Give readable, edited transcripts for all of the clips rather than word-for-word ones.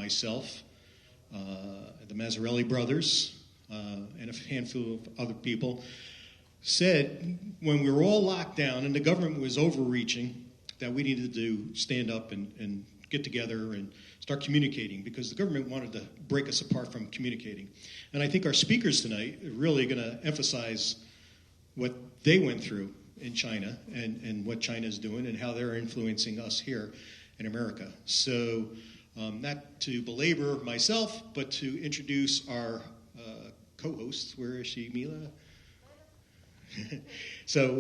myself, the Mazzarelli brothers, and a handful of other people, said when we were all locked down and the government was overreaching, that we needed to stand up and get together and start communicating, because the government wanted to break us apart from communicating. And I think our speakers tonight are really going to emphasize what they went through in China and what China is doing and how they're influencing us here in America. So not to belabor myself, but to introduce our co-hosts. Where is she, Mila? So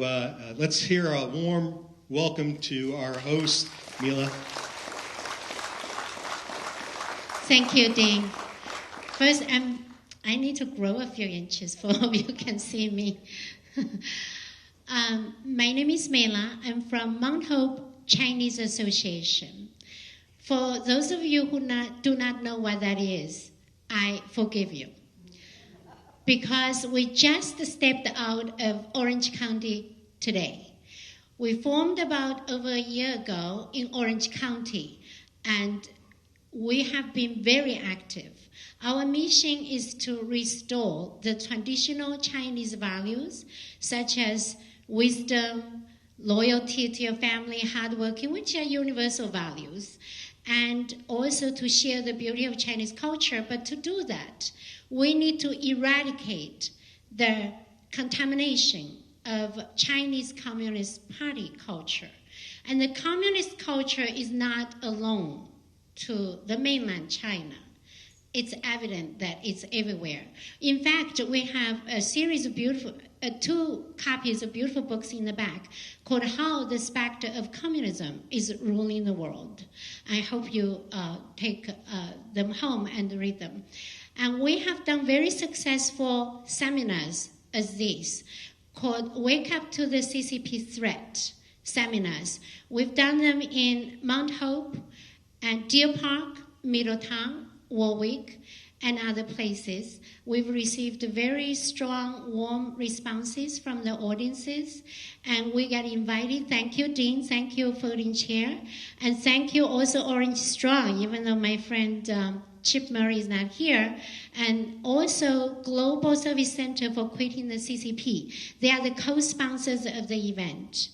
let's hear a warm welcome to our host, Mila. Thank you, Dean. First, I need to grow a few inches for all of you can see me. My name is Mela. I'm from Mount Hope Chinese Association. For those of you who do not know what that is, I forgive you. Because we just stepped out of Orange County today. We formed about over a year ago in Orange County, and we have been very active. Our mission is to restore the traditional Chinese values, such as wisdom, loyalty to your family, hardworking, which are universal values, and also to share the beauty of Chinese culture. But to do that, we need to eradicate the contamination of Chinese Communist Party culture. And the communist culture is not alone to the mainland China. It's evident that it's everywhere. In fact, we have a series of beautiful, 2 copies of beautiful books in the back called How the Specter of Communism is Ruling the World. I hope you take them home and read them. And we have done very successful seminars as this, called Wake Up to the CCP Threat seminars. We've done them in Mount Hope and Deer Park, Middletown, Warwick, and other places. We've received very strong, warm responses from the audiences, and we got invited. Thank you, Dean. Thank you, folding chair. And thank you also, Orange Strong, even though my friend Chip Murray is not here, and also Global Service Center for Quitting the CCP. They are the co-sponsors of the event.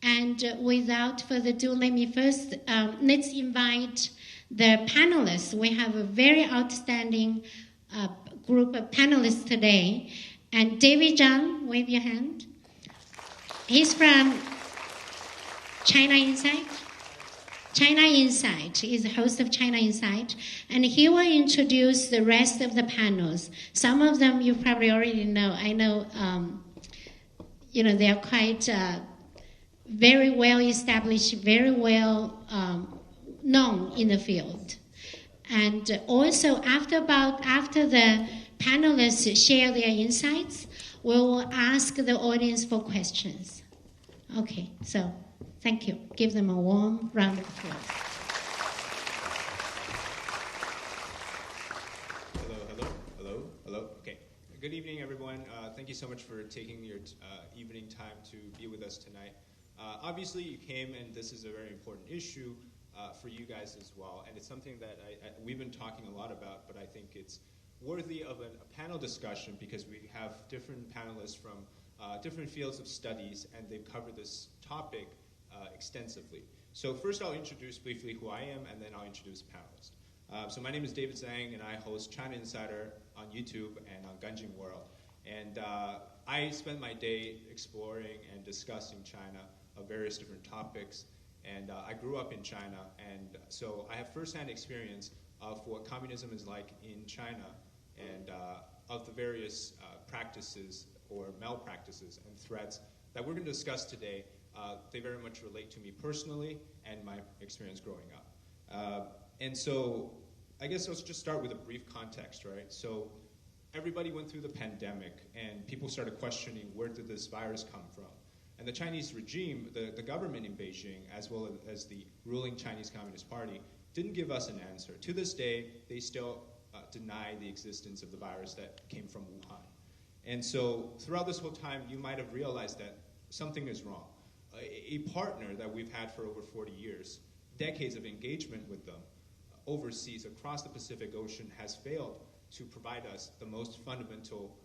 And without further ado, let me first, let's invite the panelists. We have a very outstanding group of panelists today. And David Zhang, wave your hand. He's from China Insight. China Insight. He's the host of China Insight. And he will introduce the rest of the panels. Some of them you probably already know. I know, they are quite very well established, very well known in the field. And also after the panelists share their insights, we will ask the audience for questions. Okay, so thank you. Give them a warm round of applause. Hello. Okay. Good evening, everyone. Thank you so much for taking your evening time to be with us tonight. Obviously, you came, and this is a very important issue for you guys as well, and it's something that we've been talking a lot about, but I think it's worthy of a panel discussion because we have different panelists from different fields of studies, and they've covered this topic extensively. So first I'll introduce briefly who I am, and then I'll introduce the panelists. So my name is David Zhang, and I host China Insider on YouTube and on Ganjing World. And I spend my day exploring and discussing China of various different topics. And I grew up in China, and so I have firsthand experience of what communism is like in China and of the various practices or malpractices and threats that we're going to discuss today. They very much relate to me personally and my experience growing up. And so I guess let's just start with a brief context, right? So everybody went through the pandemic, and people started questioning where did this virus come from? And the Chinese regime, the government in Beijing, as well as the ruling Chinese Communist Party, didn't give us an answer. To this day, they still deny the existence of the virus that came from Wuhan. And so throughout this whole time, you might have realized that something is wrong. A partner that we've had for over 40 years, decades of engagement with them, overseas across the Pacific Ocean has failed to provide us the most fundamental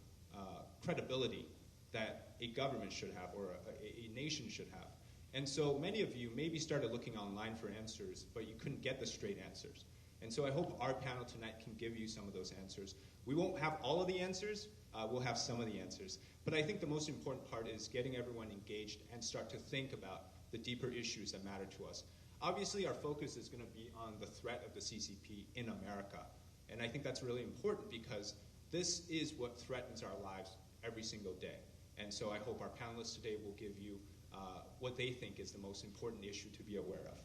credibility that a government should have or a nation should have. And so many of you maybe started looking online for answers, but you couldn't get the straight answers. And so I hope our panel tonight can give you some of those answers. We won't have all of the answers, we'll have some of the answers. But I think the most important part is getting everyone engaged and start to think about the deeper issues that matter to us. Obviously, our focus is going to be on the threat of the CCP in America. And I think that's really important because this is what threatens our lives every single day. And so I hope our panelists today will give you what they think is the most important issue to be aware of.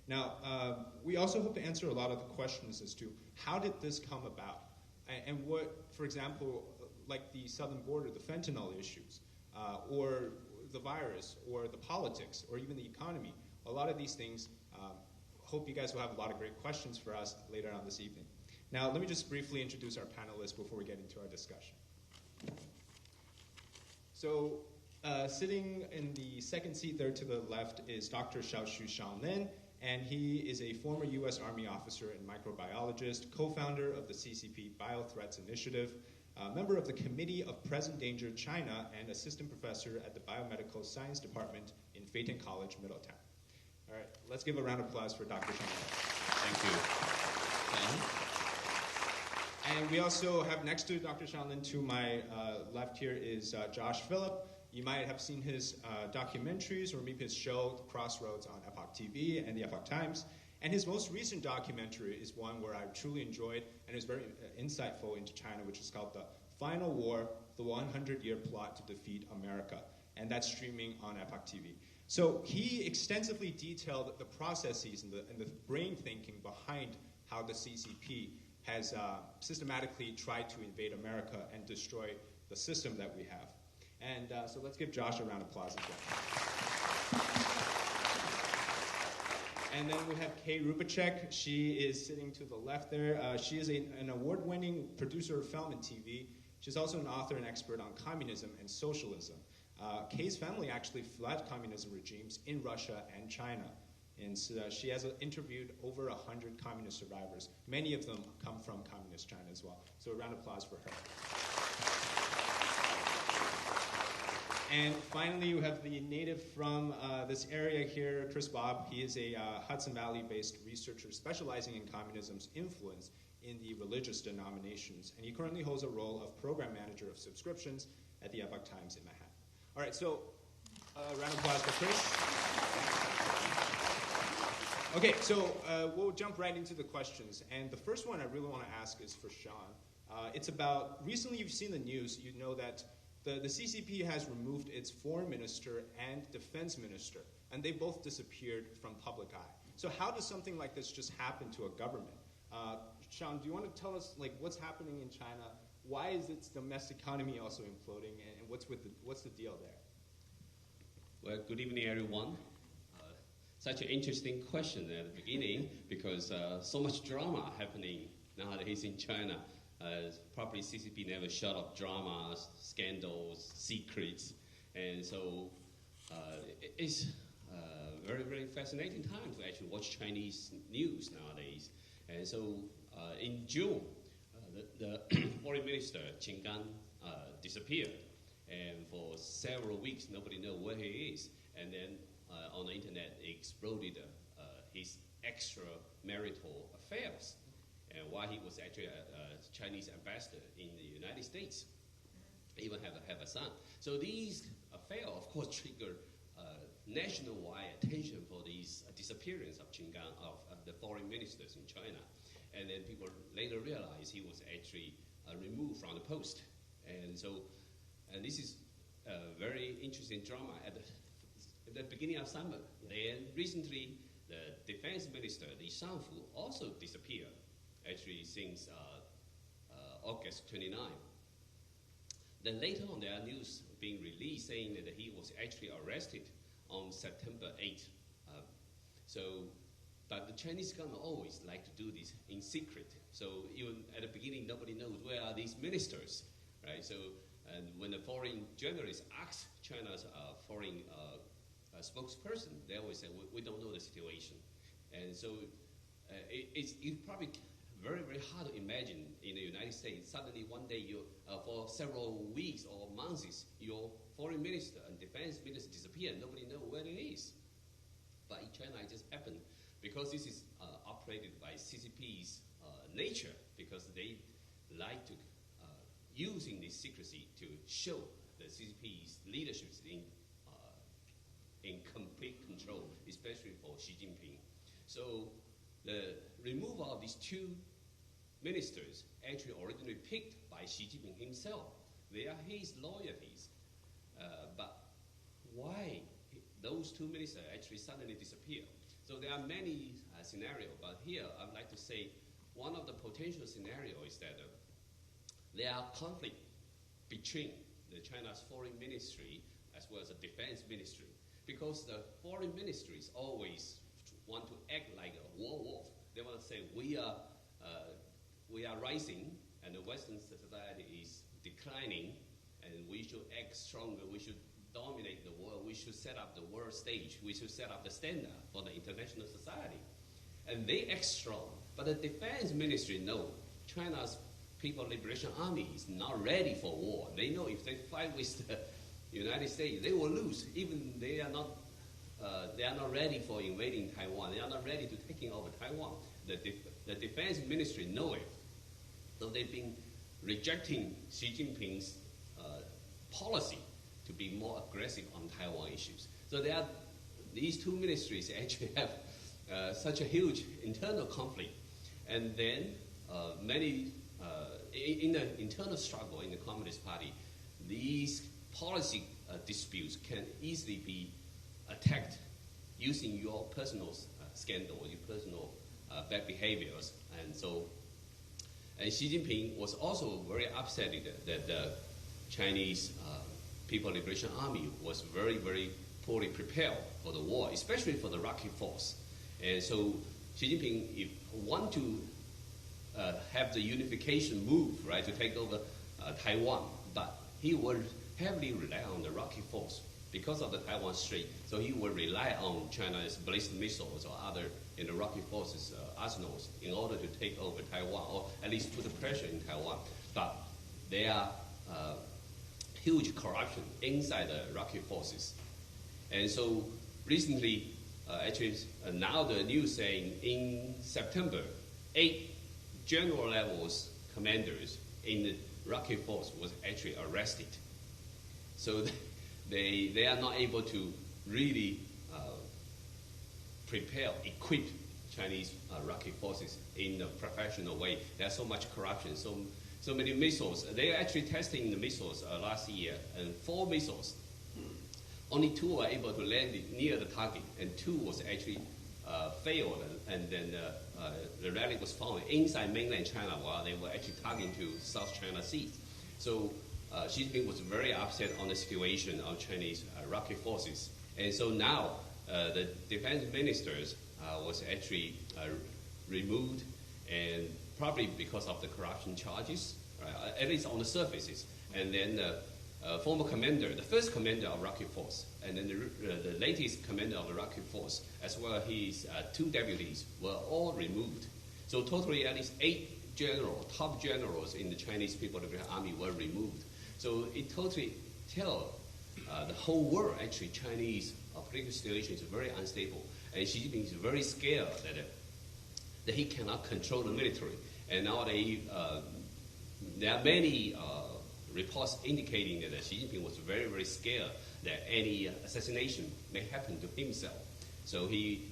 Now, we also hope to answer a lot of the questions as to how did this come about? And what, for example, like the southern border, the fentanyl issues, or the virus, or the politics, or even the economy. A lot of these things, hope you guys will have a lot of great questions for us later on this evening. Now, let me just briefly introduce our panelists before we get into our discussion. So, sitting in the second seat there to the left is Dr. Xiaoshu Shanlin, and he is a former U.S. Army officer and microbiologist, co-founder of the CCP Biothreats Initiative, member of the Committee of Present Danger China, and assistant professor at the Biomedical Science Department in Phaeton College, Middletown. All right, let's give a round of applause for Dr. Shanlin. Thank you. And we also have next to Dr. Shanlin, to my left here, is Josh Phillip. You might have seen his documentaries or maybe his show, Crossroads, on Epoch TV and the Epoch Times. And his most recent documentary is one where I truly enjoyed and is very insightful into China, which is called The Final War, the 100-Year Plot to Defeat America. And that's streaming on Epoch TV. So he extensively detailed the processes and the brain thinking behind how the CCP has systematically tried to invade America and destroy the system that we have. And so let's give Josh a round of applause as well. And then we have Kay Rubacek. She is sitting to the left there. She is an award-winning producer of film and TV. She's also an author and expert on communism and socialism. Kay's family actually fled communism regimes in Russia and China. And so she has interviewed over 100 communist survivors. Many of them come from communist China as well. So a round of applause for her. And finally, we have the native from this area here, Chris Bob. He is a Hudson Valley-based researcher specializing in communism's influence in the religious denominations. And he currently holds a role of program manager of subscriptions at the Epoch Times in Manhattan. All right, so round of applause for Chris. Okay, so we'll jump right into the questions. And the first one I really want to ask is for Sean. It's about, recently you've seen the news, you know that the CCP has removed its foreign minister and defense minister, and they both disappeared from public eye. So how does something like this just happen to a government? Sean, do you want to tell us what's happening in China? Why is its domestic economy also imploding, and what's the deal there? Well, good evening, everyone. Such an interesting question at the beginning because so much drama happening nowadays in China. Probably CCP never shut up dramas, scandals, secrets, and so it's a very, very fascinating time to actually watch Chinese news nowadays. And so in June, the foreign minister, Qin Gang, disappeared. And for several weeks, nobody knows where he is. And then on the internet, it exploded his extramarital affairs. And while he was actually a Chinese ambassador in the United States, even have a son. So these affairs, of course, triggered nationwide attention for these disappearance of Qin Gang, of the foreign ministers in China. And then people later realized he was actually removed from the post. And so this is a very interesting drama at the beginning of summer. Then recently, the defense minister, Li Shangfu, also disappeared. Actually, since August 29. Then later on, there are news being released saying that he was actually arrested on September 8th. But the Chinese government always like to do this in secret. So even at the beginning, nobody knows where are these ministers, right? So and when the foreign journalists ask China's foreign spokesperson, they always say, we don't know the situation. And so it's probably very, very hard to imagine in the United States, suddenly one day you, for several weeks or months, your foreign minister and defense minister disappear, nobody knows where it is. But in China, it just happened because this is operated by CCP's nature, because they like to using this secrecy to show the CCP's leadership in complete control, especially for Xi Jinping. So the removal of these two ministers actually originally picked by Xi Jinping himself. They are his loyalties. But why those two ministers actually suddenly disappear? So there are many scenarios, but here I'd like to say one of the potential scenarios is that there are conflict between the China's foreign ministry as well as the defense ministry, because the foreign ministries always want to act like a war wolf. They want to say we are rising and the Western society is declining, and we should act stronger. We should dominate the world. We should set up the world stage. We should set up the standard for the international society. And they act strong. But the defense ministry know China's People Liberation Army is not ready for war. They know if they fight with the United States, they will lose. Even they are not ready for invading Taiwan. They are not ready to taking over Taiwan. The defense ministry know it. So they've been rejecting Xi Jinping's policy to be more aggressive on Taiwan issues. So these two ministries actually have such a huge internal conflict. And then in the internal struggle in the Communist Party, these policy disputes can easily be attacked using your personal scandal, your personal bad behaviors. And Xi Jinping was also very upset that the Chinese People Liberation Army was very, very poorly prepared for the war, especially for the Rocky Force. And so Xi Jinping, if want to have the unification move, right, to take over Taiwan, but he would heavily rely on the Rocky Force because of the Taiwan Strait. So he would rely on China's ballistic missiles or other in the Rocky Force's arsenals in order to take over Taiwan, or at least put the pressure in Taiwan. But there are huge corruption inside the Rocky Forces. And so recently, now the news saying in September, 8 general levels commanders in the Rocky Force was actually arrested. So they are not able to really equip Chinese Rocky Forces in a professional way. There's so much corruption, so many missiles. They are actually testing the missiles last year, and 4 missiles. Only 2 were able to land near the target, and 2 was actually failed, and then the relic was found inside mainland China while they were actually targeting to South China Sea. So Xi Jinping was very upset on the situation of Chinese Rocky Forces. And so now the defense ministers was actually removed, and probably because of the corruption charges, at least on the surfaces. And then the former commander, the first commander of Rocky Force, and then the latest commander of the Rocky Force, as well as his 2 deputies, were all removed. So totally at least 8 top generals in the Chinese People Liberation Army were removed. So it totally tells the whole world, actually, Chinese political situation is very unstable. And Xi Jinping is very scared that he cannot control the military. And now there are many reports indicating that Xi Jinping was very, very scared that any assassination may happen to himself. So he,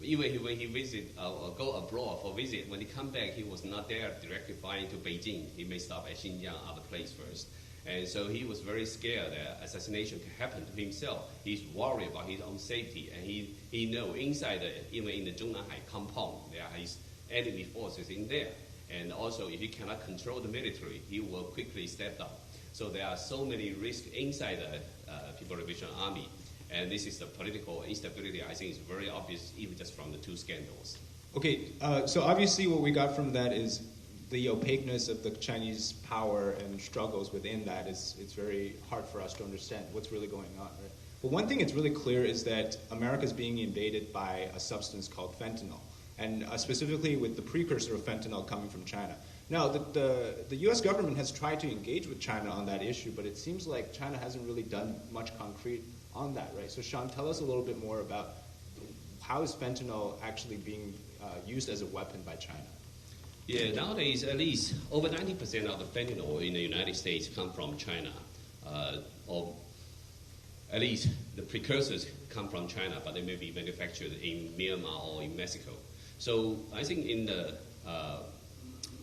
even when he visit or go abroad for visit, when he come back, he was not there directly flying to Beijing. He may stop at Xinjiang, other place first. And so he was very scared that assassination can happen to himself. He's worried about his own safety, and he know inside, even in the Zhongnanhai compound, there are his enemy forces in there. And also, if he cannot control the military, he will quickly step down. So there are so many risks inside the People Liberation Army. And this is the political instability, I think, is very obvious, even just from the 2 scandals. Okay, so obviously what we got from that is the opaqueness of the Chinese power and struggles within that. It's very hard for us to understand what's really going on, right? But one thing that's really clear is that America is being invaded by a substance called fentanyl. and specifically with the precursor of fentanyl coming from China. Now, the U.S. government has tried to engage with China on that issue, but it seems like China hasn't really done much concrete on that, right? So, Sean, tell us a little bit more about how is fentanyl actually being used as a weapon by China? Yeah, nowadays at least over 90% of the fentanyl in the United States come from China, or at least the precursors come from China, but they may be manufactured in Myanmar or in Mexico. So I think in the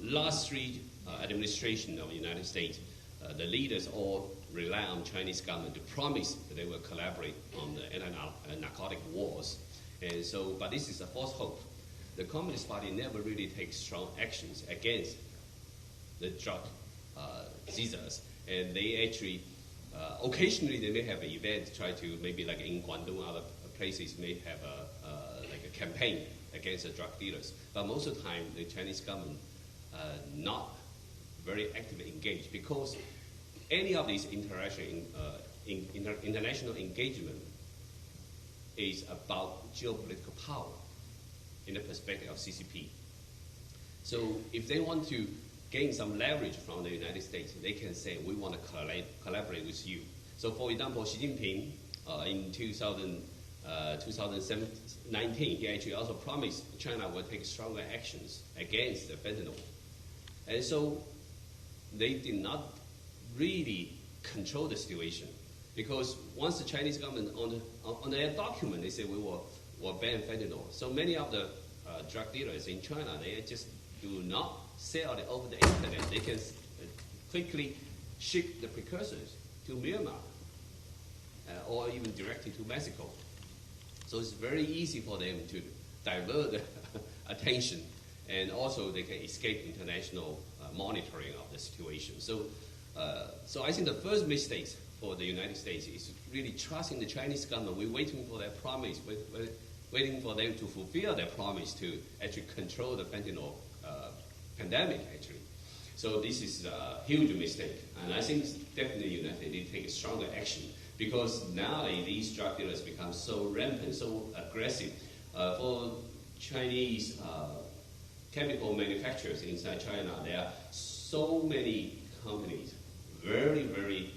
last three administrations of the United States, the leaders all rely on Chinese government to promise that they will collaborate on the anti-narcotic wars. And so, but this is a false hope. The Communist Party never really takes strong actions against the drug seizures, and they actually occasionally they may have an event, try to maybe like in Guangdong, other places may have like a campaign against the drug dealers. But most of the time, the Chinese government not very actively engaged, because any of these international engagement is about geopolitical power in the perspective of CCP. So if they want to gain some leverage from the United States, they can say, we want to collaborate with you. So for example, Xi Jinping in 2019, he actually also promised China will take stronger actions against the fentanyl. And so they did not really control the situation, because once the Chinese government on their document, they say we will ban fentanyl. So many of the drug dealers in China, they just do not sell it over the internet. They can quickly ship the precursors to Myanmar or even directly to Mexico. So it's very easy for them to divert attention, and also they can escape international monitoring of the situation. So I think the first mistake for the United States is really trusting the Chinese government. We're waiting for their promise, waiting for them to fulfill their promise to actually control the fentanyl pandemic, actually. So this is a huge mistake. And I think definitely the United States take stronger action, because now these drug dealers become so rampant, so aggressive. For Chinese chemical manufacturers inside China, there are so many companies very, very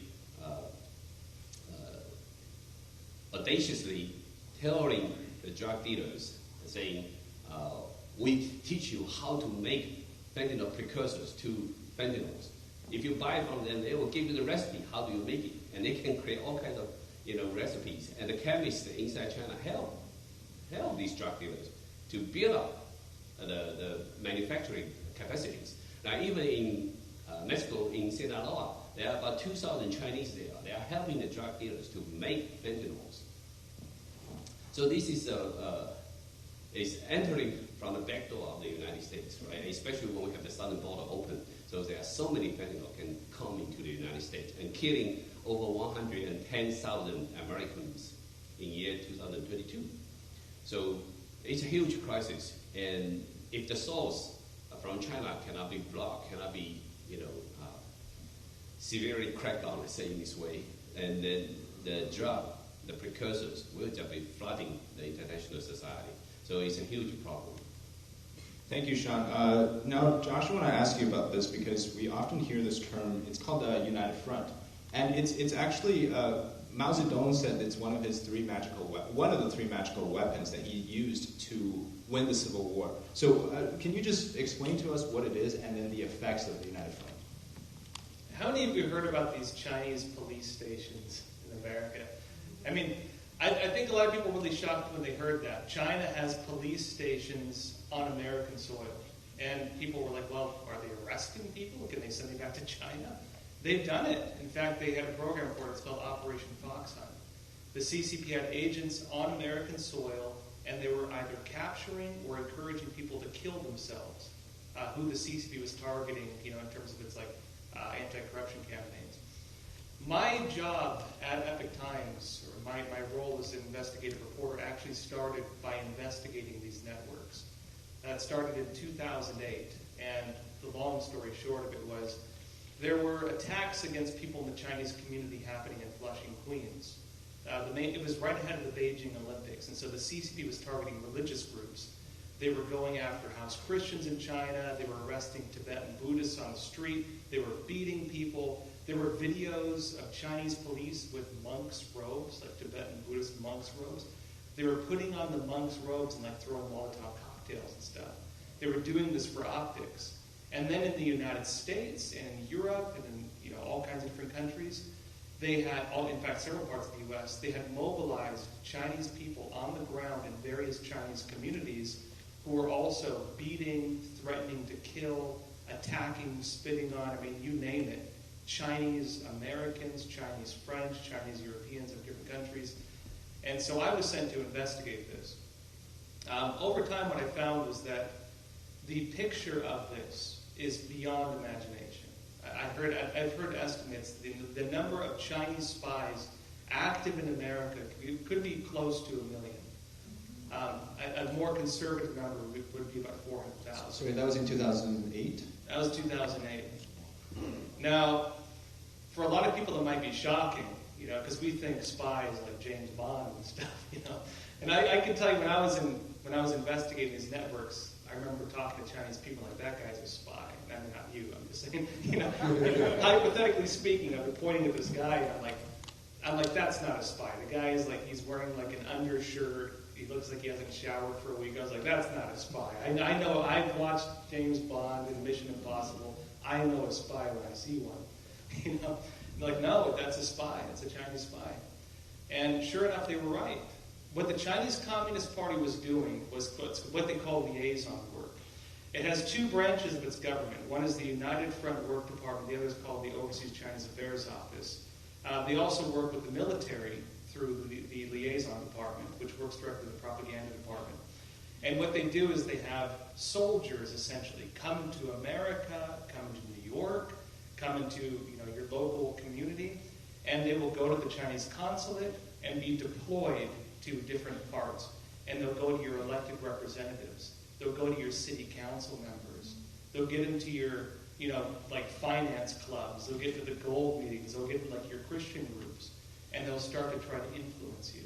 audaciously telling the drug dealers, saying, we teach you how to make fentanyl precursors to fentanyls. If you buy from them, they will give you the recipe, how do you make it? And they can create all kinds of recipes. And the chemists inside China help these drug dealers to build up the manufacturing capacities. Now, even in Mexico, in Sinaloa, there are about 2,000 Chinese there. They are helping the drug dealers to make fentanyls. So this is entering from the back door of the United States, right? Especially when we have the southern border open. So there are so many fentanyl can come into the United States and killing over 110,000 Americans in year 2022. So it's a huge crisis. And if the source from China cannot be blocked, cannot be, severely cracked down, let's say in this way, and then the precursors will just be flooding the international society. So it's a huge problem. Thank you, Sean. Now, Josh, I want to ask you about this, because we often hear this term. It's called the United Front, and it's actually Mao Zedong said it's one of the three magical weapons that he used to win the Civil War. So, can you just explain to us what it is and then the effects of the United Front? How many of you heard about these Chinese police stations in America? I mean, I think a lot of people were really shocked when they heard that. China has police stations on American soil. And people were like, well, are they arresting people? Can they send them back to China? They've done it. In fact, they had a program for it. It's called Operation Fox Hunt. The CCP had agents on American soil, and they were either capturing or encouraging people to kill themselves, who the CCP was targeting, in terms of its anti-corruption campaigns. My job at Epoch Times, or my role as an investigative reporter, actually started by investigating these networks. That started in 2008, and the long story short of it was there were attacks against people in the Chinese community happening in Flushing, Queens. It was right ahead of the Beijing Olympics, and so the CCP was targeting religious groups. They were going after house Christians in China. They were arresting Tibetan Buddhists on the street. They were beating people. There were videos of Chinese police with monks' robes, like Tibetan Buddhist monks' robes. They were putting on the monks' robes and like throwing Molotov cocktails and stuff. They were doing this for optics. And then in the United States and Europe and in all kinds of different countries, they had, in fact, several parts of the U.S., they had mobilized Chinese people on the ground in various Chinese communities who were also beating, threatening to kill, attacking, spitting on, you name it. Chinese Americans, Chinese French, Chinese Europeans of different countries. And so I was sent to investigate this. Over time, what I found was that the picture of this is beyond imagination. I've heard estimates. The number of Chinese spies active in America could be close to 1 million. A more conservative number would be about 400,000. Sorry, that was in 2008? That was 2008. Now, for a lot of people, it might be shocking, because we think spies like James Bond and stuff, And I can tell you, when I was investigating these networks, I remember talking to Chinese people like, that guy's a spy. I mean, not you, I'm just saying, hypothetically speaking, I've been pointing at this guy, and I'm like, that's not a spy. The guy is like, he's wearing like an undershirt. He looks like he hasn't showered for a week. I was like, that's not a spy. I know, I've watched James Bond and Mission Impossible. I know a spy when I see one. They're like, no, that's a spy. It's a Chinese spy. And sure enough, they were right. What the Chinese Communist Party was doing was what they call liaison work. It has two branches of its government. One is the United Front Work Department. The other is called the Overseas Chinese Affairs Office. They also work with the military through the liaison department, which works directly with the propaganda department. And what they do is they have soldiers, essentially, come to America, come to New York, come into your local community, and they will go to the Chinese consulate and be deployed to different parts. And they'll go to your elected representatives. They'll go to your city council members. They'll get into your, like finance clubs. They'll get to the gold meetings. They'll get to like your Christian groups. And they'll start to try to influence you.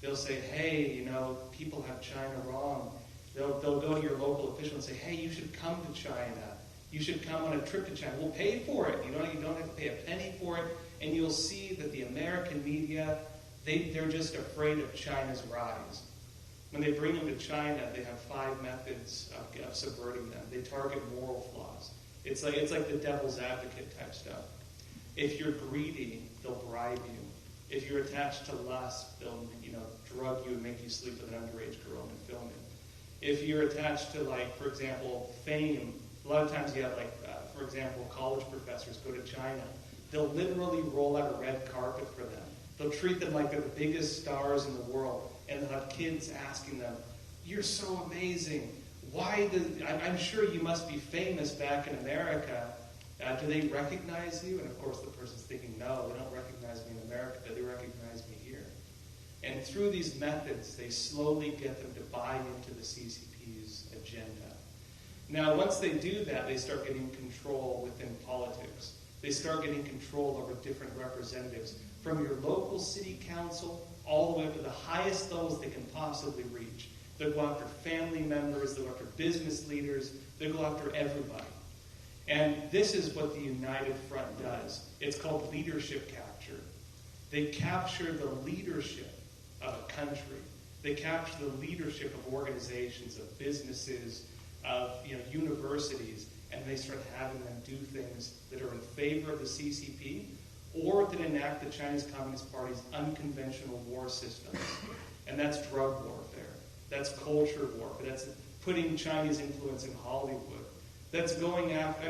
They'll say, hey, people have China wrong. They'll go to your local official and say, hey, you should come to China. You should come on a trip to China. We'll pay for it. You don't have to pay a penny for it. And you'll see that the American media, they're just afraid of China's rise. When they bring them to China, they have 5 methods of subverting them. They target moral flaws. It's like the devil's advocate type stuff. If you're greedy, they'll bribe you. If you're attached to lust, they'll drug you and make you sleep with an underage girl and film it. If you're attached to, like, for example, fame, a lot of times you have, for example, college professors go to China. They'll literally roll out a red carpet for them. They'll treat them like they're the biggest stars in the world. And they'll have kids asking them, you're so amazing. I'm sure you must be famous back in America. Do they recognize you? And of course the person's thinking, no, they don't recognize me in America, but they recognize me here. And through these methods, they slowly get them to buy into the CCP's agenda. Now, once they do that, they start getting control within politics. They start getting control over different representatives, from your local city council all the way up to the highest levels they can possibly reach. They'll go after family members, they'll go after business leaders, they'll go after everybody. And this is what the United Front does. It's called leadership capture. They capture the leadership of a country. They capture the leadership of organizations, of businesses, of universities, and they start having them do things that are in favor of the CCP or that enact the Chinese Communist Party's unconventional war systems. And that's drug warfare. That's culture warfare. That's putting Chinese influence in Hollywood. That's going after,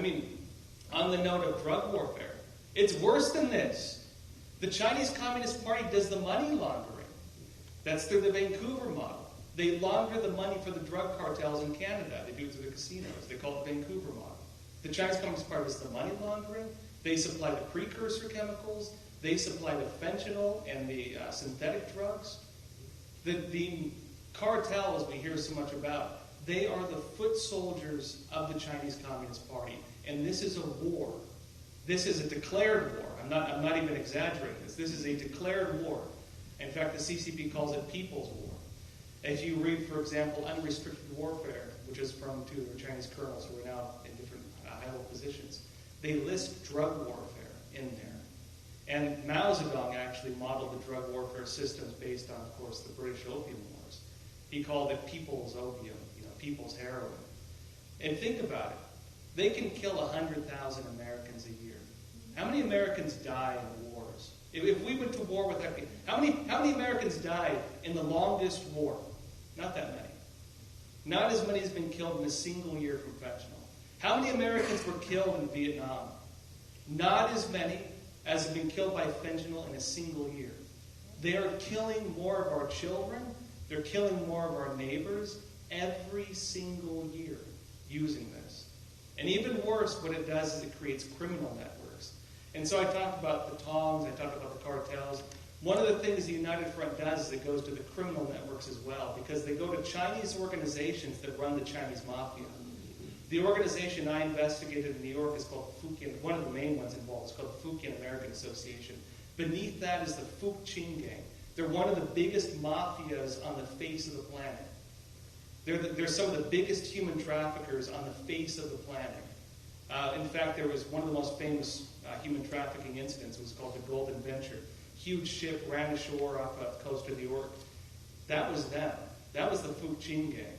on the note of drug warfare, it's worse than this. The Chinese Communist Party does the money laundering. That's through the Vancouver model. They launder the money for the drug cartels in Canada. They do it through the casinos. They call it the Vancouver model. The Chinese Communist Party does the money laundering. They supply the precursor chemicals. They supply the fentanyl and the synthetic drugs. The cartels we hear so much about, they are the foot soldiers of the Chinese Communist Party. And this is a war. This is a declared war. I'm not even exaggerating this. This is a declared war. In fact, the CCP calls it people's war. If you read, for example, Unrestricted warfare, which is from two Chinese colonels who are now in different high-level positions. They list drug warfare in there. And Mao Zedong actually modeled the drug warfare systems based on, of course, the British Opium Wars. He called it people's opium, people's heroin. And think about it. They can kill 100,000 Americans a year. How many Americans die in wars? If we went to war with that, how many Americans died in the longest war? Not that many. Not as many as been killed in a single year from fentanyl. How many Americans were killed in Vietnam? Not as many as have been killed by fentanyl in a single year. They are killing more of our children. They're killing more of our neighbors every single year using this. And even worse, what it does is it creates criminal networks. And so I talked about the tongs, I talked about the cartels. One of the things the United Front does is it goes to the criminal networks as well, because they go to Chinese organizations that run the Chinese mafia. The organization I investigated in New York is called Fukien. One of the main ones involved is called the Fukien American Association. Beneath that is the Fuk Qing Gang. They're one of the biggest mafias on the face of the planet. They're some of the biggest human traffickers on the face of the planet. In fact, there was one of the most famous human trafficking incidents. It was called the Golden Venture. Huge ship ran ashore off the coast of New York. That was them. That was the Fuk Qing Gang.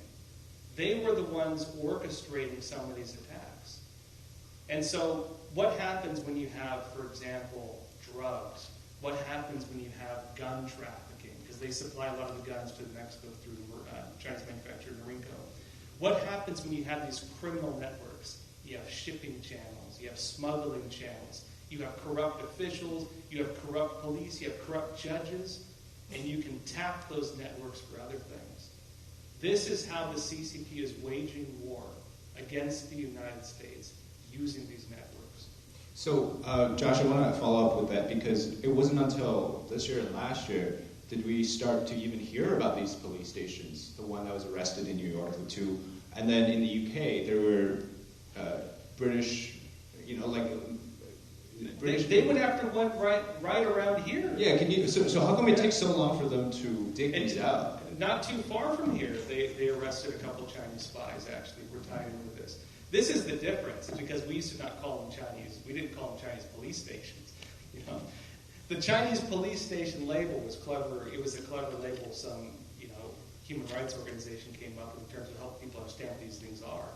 They were the ones orchestrating some of these attacks. And so what happens when you have, for example, drugs? What happens when you have gun trafficking? Because they supply a lot of the guns to Mexico through Chinese manufacturer Norinco. What happens when you have these criminal networks? You have shipping channels. You have smuggling channels. You have corrupt officials. You have corrupt police. You have corrupt judges. And you can tap those networks for other things. This is how the CCP is waging war against the United States using these networks. So, Josh, I want to follow up with that because it wasn't until this year and last year did we start to even hear about these police stations. The one that was arrested in New York, the two, and then in the UK there were British, British. They went after one right around here. Yeah, can you? So how come it takes so long for them to dig these out? Not too far from here, they arrested a couple Chinese spies. Actually, were tied in with this. This is the difference because we used to not call them Chinese. We didn't call them Chinese police stations. The Chinese police station label was clever. It was a clever label some human rights organization came up with in terms of helping people understand what these things are.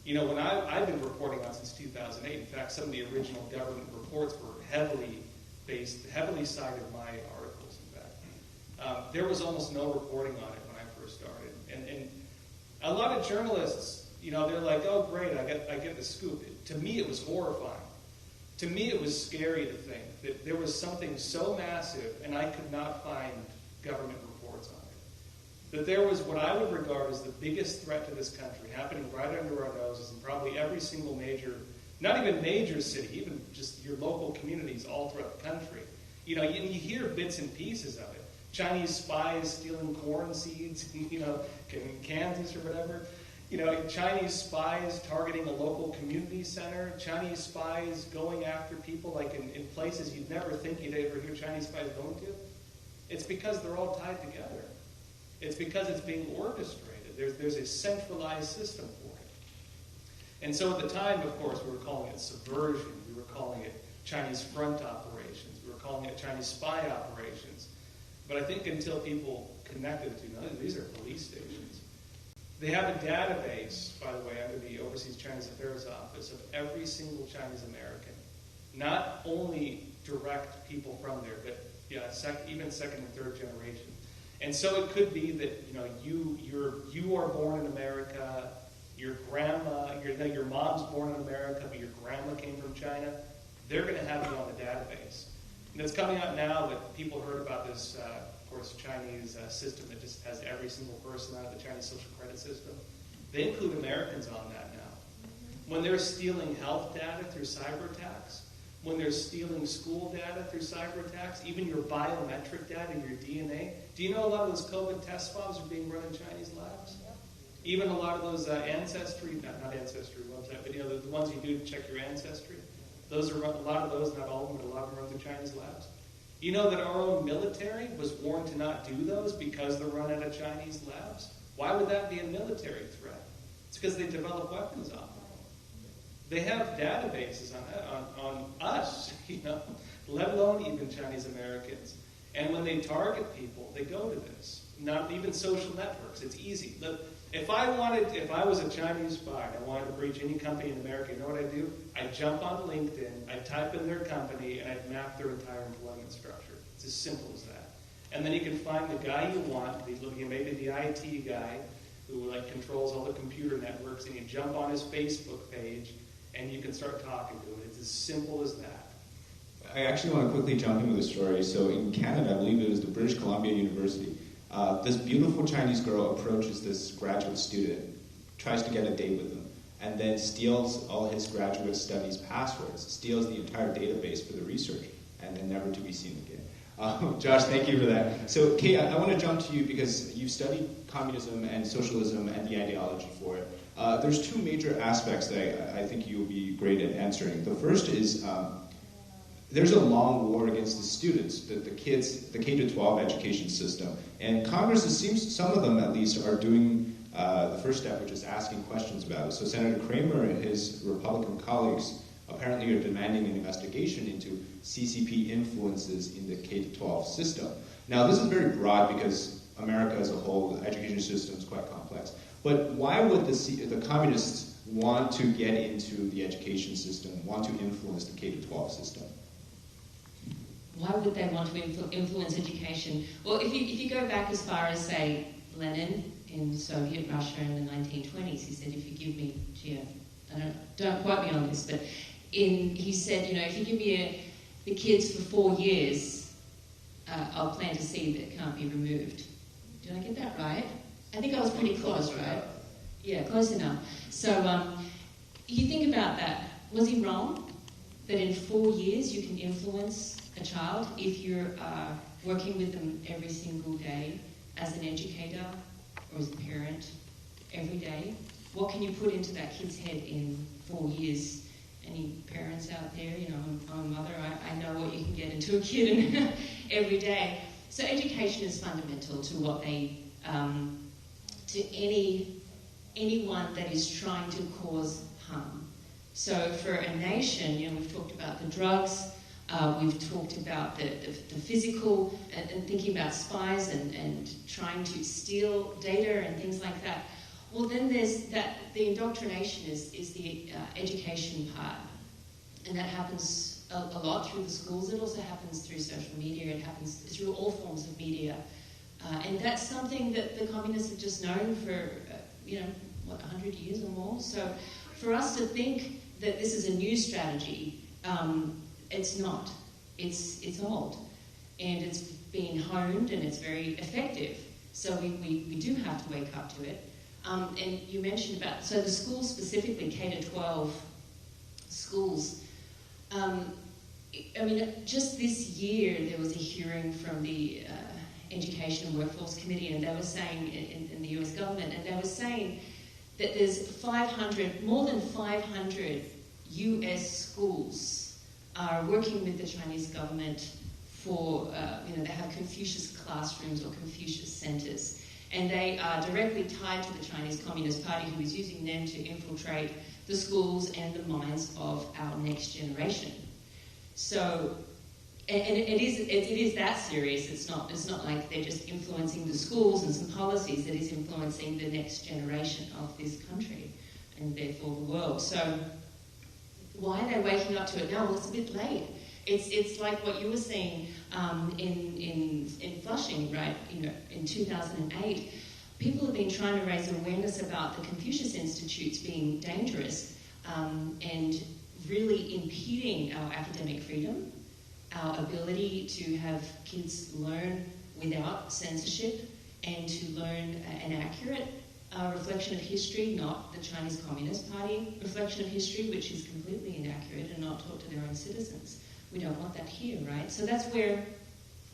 When I've been reporting on since 2008. In fact, some of the original government reports were heavily cited my articles. In fact, there was almost no reporting on it when I first started, and a lot of journalists. They're like, oh, great, I get the scoop. To me, it was horrifying. To me, it was scary to think that there was something so massive, and I could not find government reports on it. That there was what I would regard as the biggest threat to this country happening right under our noses in probably every single major, not even major city, even just your local communities all throughout the country. You hear bits and pieces of it. Chinese spies stealing corn seeds, in Kansas or whatever. Chinese spies targeting a local community center, Chinese spies going after people like in places you'd never think you'd ever hear Chinese spies going to. It's because they're all tied together. It's because it's being orchestrated. There's a centralized system for it. And so at the time, of course, we were calling it subversion. We were calling it Chinese front operations. We were calling it Chinese spy operations. But I think until people connected to, these are police stations. They have a database, by the way, under the Overseas Chinese Affairs Office of every single Chinese American. Not only direct people from there, but even second and third generation. And so it could be that you are born in America, your mom's born in America, but your grandma came from China. They're going to have you on the database. And it's coming out now that people heard about this. Of course, Chinese system that just has every single person out of the Chinese social credit system. They include Americans on that now. When they're stealing health data through cyber attacks, when they're stealing school data through cyber attacks, even your biometric data, your DNA. Do you know a lot of those COVID test swabs are being run in Chinese labs? Even a lot of those ancestry, not ancestry website, but the ones you do to check your ancestry. Those are a lot of those, not all of them, but a lot of them run through Chinese labs. You know that our own military was warned to not do those because they're run out of Chinese labs? Why would that be a military threat? It's because they develop weapons on them. They have databases on us, let alone even Chinese Americans. And when they target people, they go to this. Not even social networks. It's easy. If I was a Chinese spy and I wanted to breach any company in America, you know what I'd do? I'd jump on LinkedIn, I'd type in their company, and I'd map their entire employment structure. It's as simple as that. And then you can find the guy you want, maybe the IT guy who controls all the computer networks, and you jump on his Facebook page, and you can start talking to him. It's as simple as that. I actually want to quickly jump in with a story. So in Canada, I believe it was the British Columbia University, this beautiful Chinese girl approaches this graduate student, tries to get a date with him, and then steals all his graduate studies passwords, steals the entire database for the research, and then never to be seen again. Josh, thank you for that. So, Kate, I want to jump to you because you've studied communism and socialism and the ideology for it. There's two major aspects that I think you'll be great at answering. The first is there's a long war against the students, the kids, the K-12 education system. And Congress, it seems some of them at least, are doing the first step, which is asking questions about it. So Senator Kramer and his Republican colleagues apparently are demanding an investigation into CCP influences in the K-12 system. Now, this is very broad because America as a whole, the education system is quite complex. But why would the communists want to get into the education system, want to influence the K-12 system? Why would they want to influence education? Well, if you go back as far as, say, Lenin in Soviet Russia in the 1920s, he said, if you give me, don't quote me on this, but he said, if you give me the kids for 4 years, I'll plant a seed that can't be removed. Did I get that right? I think I was pretty close, right? Yeah, close enough. So you think about that. Was he wrong? That in 4 years you can influence a child if you're working with them every single day as an educator or as a parent every day? What can you put into that kid's head in 4 years? Any parents out there, I'm a mother, I know what you can get into a kid every day. So education is fundamental to what they, to anyone that is trying to cause harm. So for a nation, we've talked about the drugs, we've talked about the physical, and thinking about spies and trying to steal data and things like that. Well, then there's that. The indoctrination is the education part, and that happens a lot through the schools. It also happens through social media. It happens through all forms of media, and that's something that the communists have just known for 100 years or more. So, for us to think that this is a new strategy, it's not. It's old, and it's been honed, and it's very effective. So we do have to wake up to it. And you mentioned about, so the schools specifically, K-12 schools, just this year there was a hearing from the Education and Workforce Committee, and they were saying, in the US government, and they were saying that there's more than 500 US schools are working with the Chinese government for, they have Confucius classrooms or Confucius centers. And they are directly tied to the Chinese Communist Party, who is using them to infiltrate the schools and the minds of our next generation. So, and it is that serious. It's not like they're just influencing the schools and some policies. It is influencing the next generation of this country and therefore the world. So, why are they waking up to it now? Well, it's a bit late. It's like what you were saying in Flushing, right? In 2008, people have been trying to raise awareness about the Confucius Institutes being dangerous and really impeding our academic freedom, our ability to have kids learn without censorship and to learn an accurate reflection of history, not the Chinese Communist Party reflection of history, which is completely inaccurate and not taught to their own citizens. We don't want that here, right? So that's where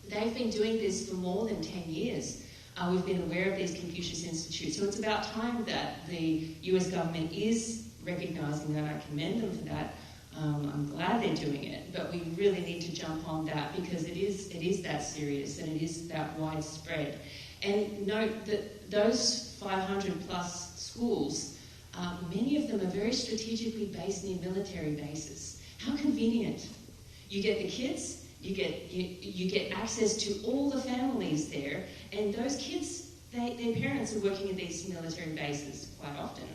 they've been doing this for more than 10 years. We've been aware of these Confucius Institutes. So it's about time that the US government is recognizing that. I commend them for that. I'm glad they're doing it. But we really need to jump on that because it is that serious and it is that widespread. And note that those 500 plus schools, many of them are very strategically based near military bases. How convenient. You get the kids, you get access to all the families there, and those kids, their parents are working at these military bases quite often.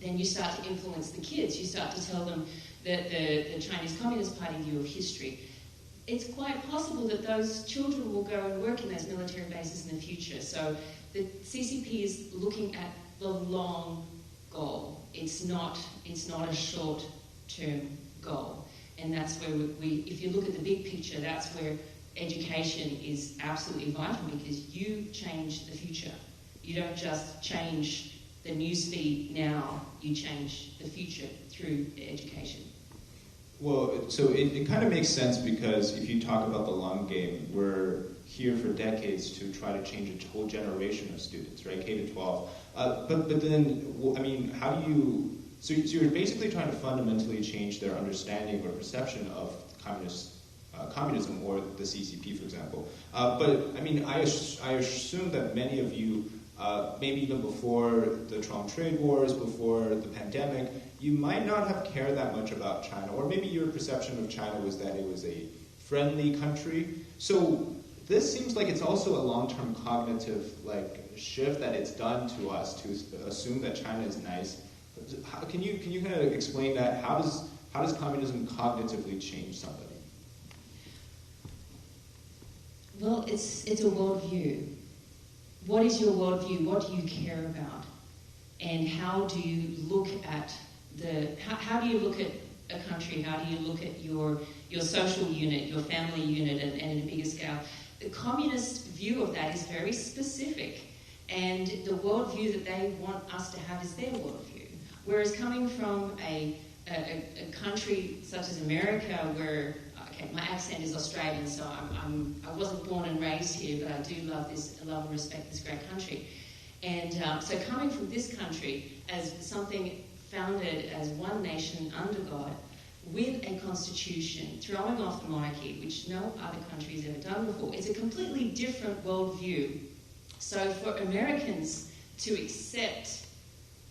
Then you start to influence the kids. You start to tell them the Chinese Communist Party view of history. It's quite possible that those children will go and work in those military bases in the future. So the CCP is looking at the long goal. It's not a short-term goal. And that's where if you look at the big picture, that's where education is absolutely vital, because you change the future. You don't just change the newsfeed now, you change the future through education. Well, so it kind of makes sense, because if you talk about the long game, we're here for decades to try to change a whole generation of students, right? K to 12. But then, I mean, how do you... So you're basically trying to fundamentally change their understanding or perception of communism or the CCP, for example. But, I mean, I assume that many of you, maybe even before the Trump trade wars, before the pandemic, you might not have cared that much about China, or maybe your perception of China was that it was a friendly country. So this seems like it's also a long-term cognitive shift that it's done to us to assume that China is nice. Can you kind of explain that? How does communism cognitively change somebody? Well, it's a worldview. What is your worldview? What do you care about? And how do you look at how do you look at a country? How do you look at your social unit, your family unit, and in a bigger scale? The communist view of that is very specific, and the worldview that they want us to have is their worldview. Whereas coming from a country such as America, where my accent is Australian, so I wasn't born and raised here, but I do love and respect this great country. And so coming from this country as something founded as one nation under God, with a constitution, throwing off the monarchy, which no other country has ever done before, it's a completely different worldview. So for Americans to accept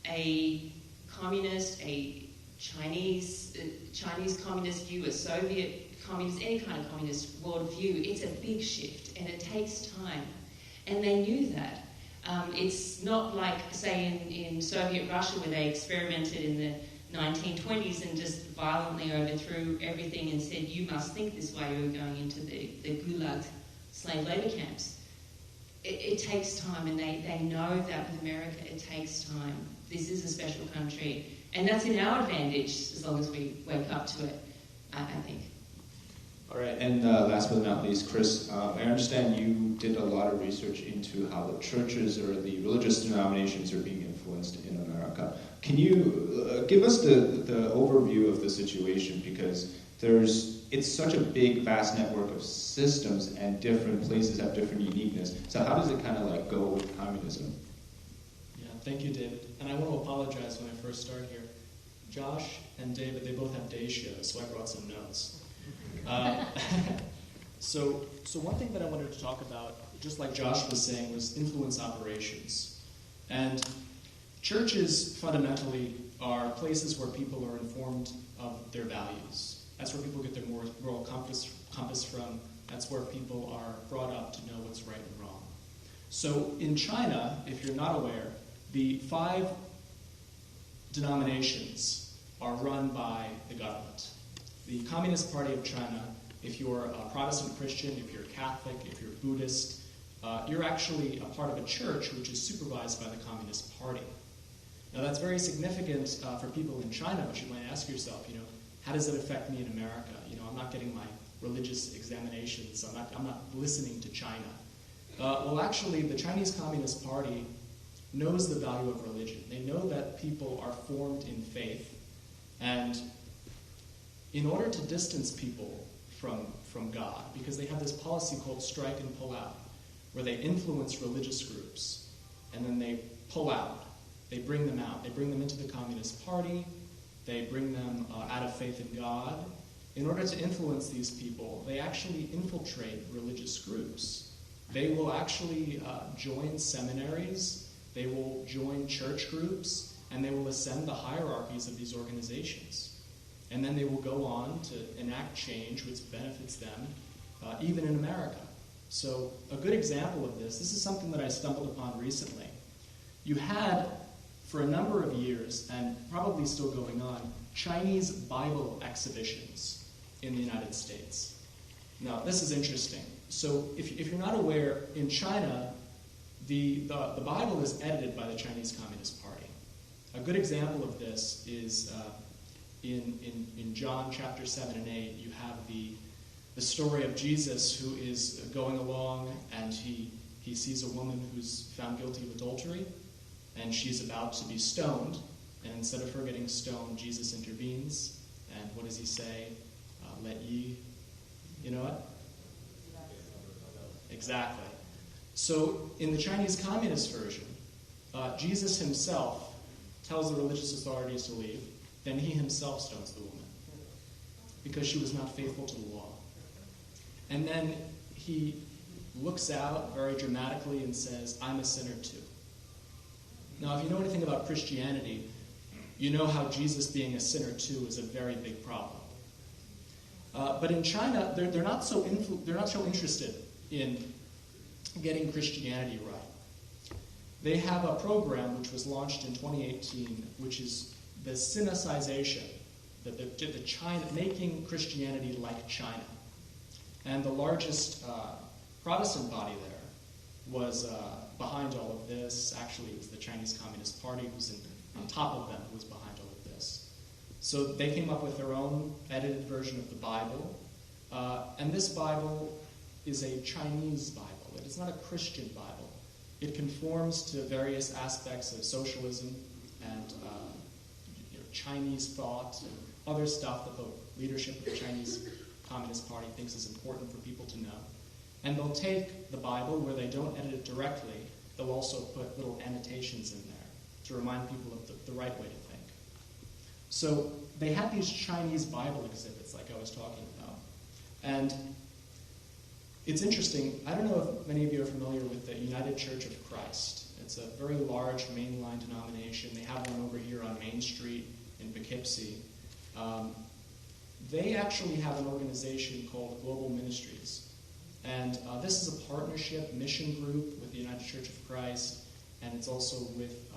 a communist, a Chinese communist view, a Soviet communist, any kind of communist worldview, it's a big shift, and it takes time. And they knew that. It's not like, say, in Soviet Russia, where they experimented in the 1920s and just violently overthrew everything and said, you must think this way, we were going into the Gulag slave labor camps. It takes time, and they know that with America it takes time. This is a special country, and that's in our advantage as long as we wake up to it, I think. All right, and last but not least, Chris, I understand you did a lot of research into how the churches or the religious denominations are being influenced in America. Can you give us the overview of the situation? Because it's such a big, vast network of systems, and different places have different uniqueness. So how does it kind of go with communism? Yeah, thank you, David. And I want to apologize when I first started here. Josh and David, they both have day shows, so I brought some notes. So one thing that I wanted to talk about, just like Josh was saying, was influence operations. And churches fundamentally are places where people are informed of their values. That's where people get their moral compass from. That's where people are brought up to know what's right and wrong. So in China, if you're not aware, the 5 denominations are run by the government. The Communist Party of China, if you're a Protestant Christian, if you're Catholic, if you're Buddhist, you're actually a part of a church which is supervised by the Communist Party. Now that's very significant for people in China, but you might ask yourself, how does it affect me in America? I'm not getting my religious examinations, I'm not listening to China. Well, actually, the Chinese Communist Party knows the value of religion. They know that people are formed in faith, and in order to distance people from God, because they have this policy called strike and pull out, where they influence religious groups, and then they pull out. They bring them out. They bring them into the Communist Party. They bring them out of faith in God. In order to influence these people, they actually infiltrate religious groups. They will actually join seminaries, they will join church groups, and they will ascend the hierarchies of these organizations. And then they will go on to enact change which benefits them, even in America. So a good example of this is something that I stumbled upon recently. You had, for a number of years, and probably still going on, Chinese Bible exhibitions in the United States. Now, this is interesting. So if you're not aware, in China, the Bible is edited by the Chinese Communist Party. A good example of this is in John chapter 7 and 8, you have the story of Jesus who is going along and he sees a woman who's found guilty of adultery, and she's about to be stoned. And instead of her getting stoned, Jesus intervenes. And what does he say? Let ye, you know what? Exactly. So in the Chinese Communist version, Jesus himself tells the religious authorities to leave, then he himself stones the woman because she was not faithful to the law. And then he looks out very dramatically and says, I'm a sinner too. Now, if you know anything about Christianity, you know how Jesus being a sinner too is a very big problem. But in China, they're not so interested in getting Christianity right. They have a program which was launched in 2018, which is the Sinicization, the China, making Christianity like China. And the largest Protestant body there was behind all of this. Actually, it was the Chinese Communist Party who's on top of them who was behind all of this. So they came up with their own edited version of the Bible. And this Bible is a Chinese Bible. It is not a Christian Bible. It conforms to various aspects of socialism and Chinese thought and other stuff that the leadership of the Chinese Communist Party thinks is important for people to know. And they'll take the Bible where they don't edit it directly. They'll also put little annotations in there to remind people of the right way to think. So they had these Chinese Bible exhibits like I was talking about. And it's interesting. I don't know if many of you are familiar with the United Church of Christ. It's a very large mainline denomination. They have one over here on Main Street in Poughkeepsie. They actually have an organization called Global Ministries. And this is a partnership mission group with the United Church of Christ, and it's also with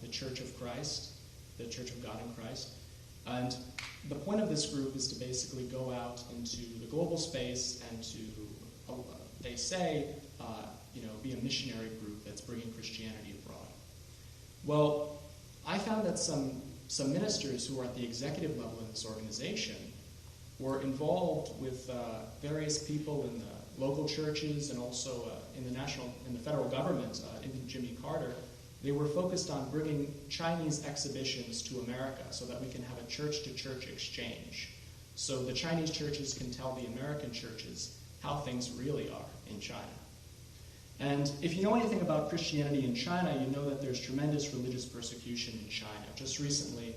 the Church of Christ, the Church of God in Christ. And the point of this group is to basically go out into the global space and to, they say, be a missionary group that's bringing Christianity abroad. Well, I found that some ministers who are at the executive level in this organization were involved with various people in the local churches and also in the federal government, even Jimmy Carter. They were focused on bringing Chinese exhibitions to America so that we can have a church-to-church exchange. So the Chinese churches can tell the American churches how things really are in China. And if you know anything about Christianity in China, you know that there's tremendous religious persecution in China. Just recently,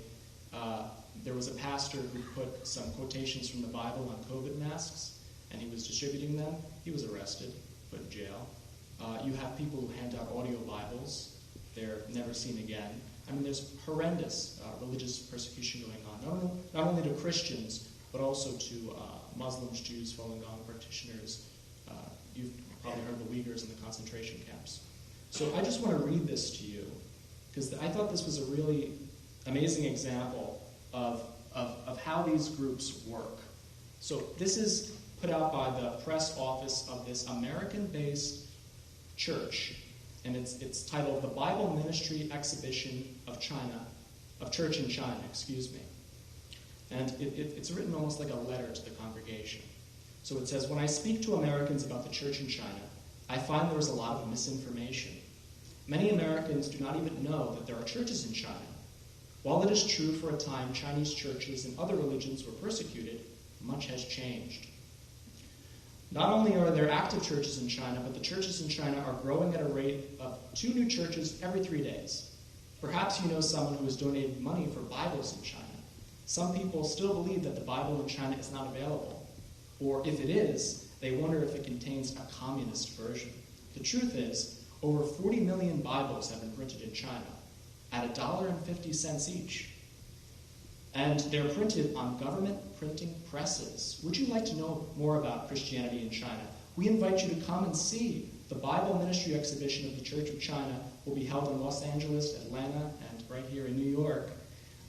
there was a pastor who put some quotations from the Bible on COVID masks, and he was distributing them. He was arrested, put in jail. You have people who hand out audio Bibles. They're never seen again. I mean, there's horrendous religious persecution going on, not only to Christians, but also to Muslims, Jews, Falun Gong practitioners. You've probably heard of the Uyghurs in the concentration camps. So I just want to read this to you, because I thought this was a really amazing example of how these groups work. So this is put out by the press office of this American-based church, and it's titled The Bible Ministry Exhibition of Church in China, And it's written almost like a letter to the congregation. So it says, when I speak to Americans about the church in China, I find there is a lot of misinformation. Many Americans do not even know that there are churches in China. While it is true for a time Chinese churches and other religions were persecuted, much has changed. Not only are there active churches in China, but the churches in China are growing at a rate of 2 new churches every 3 days. Perhaps you know someone who has donated money for Bibles in China. Some people still believe that the Bible in China is not available. Or if it is, they wonder if it contains a communist version. The truth is, over 40 million Bibles have been printed in China at $1.50 each. And they're printed on government printing presses. Would you like to know more about Christianity in China? We invite you to come and see. The Bible Ministry Exhibition of the Church of China will be held in Los Angeles, Atlanta, and right here in New York,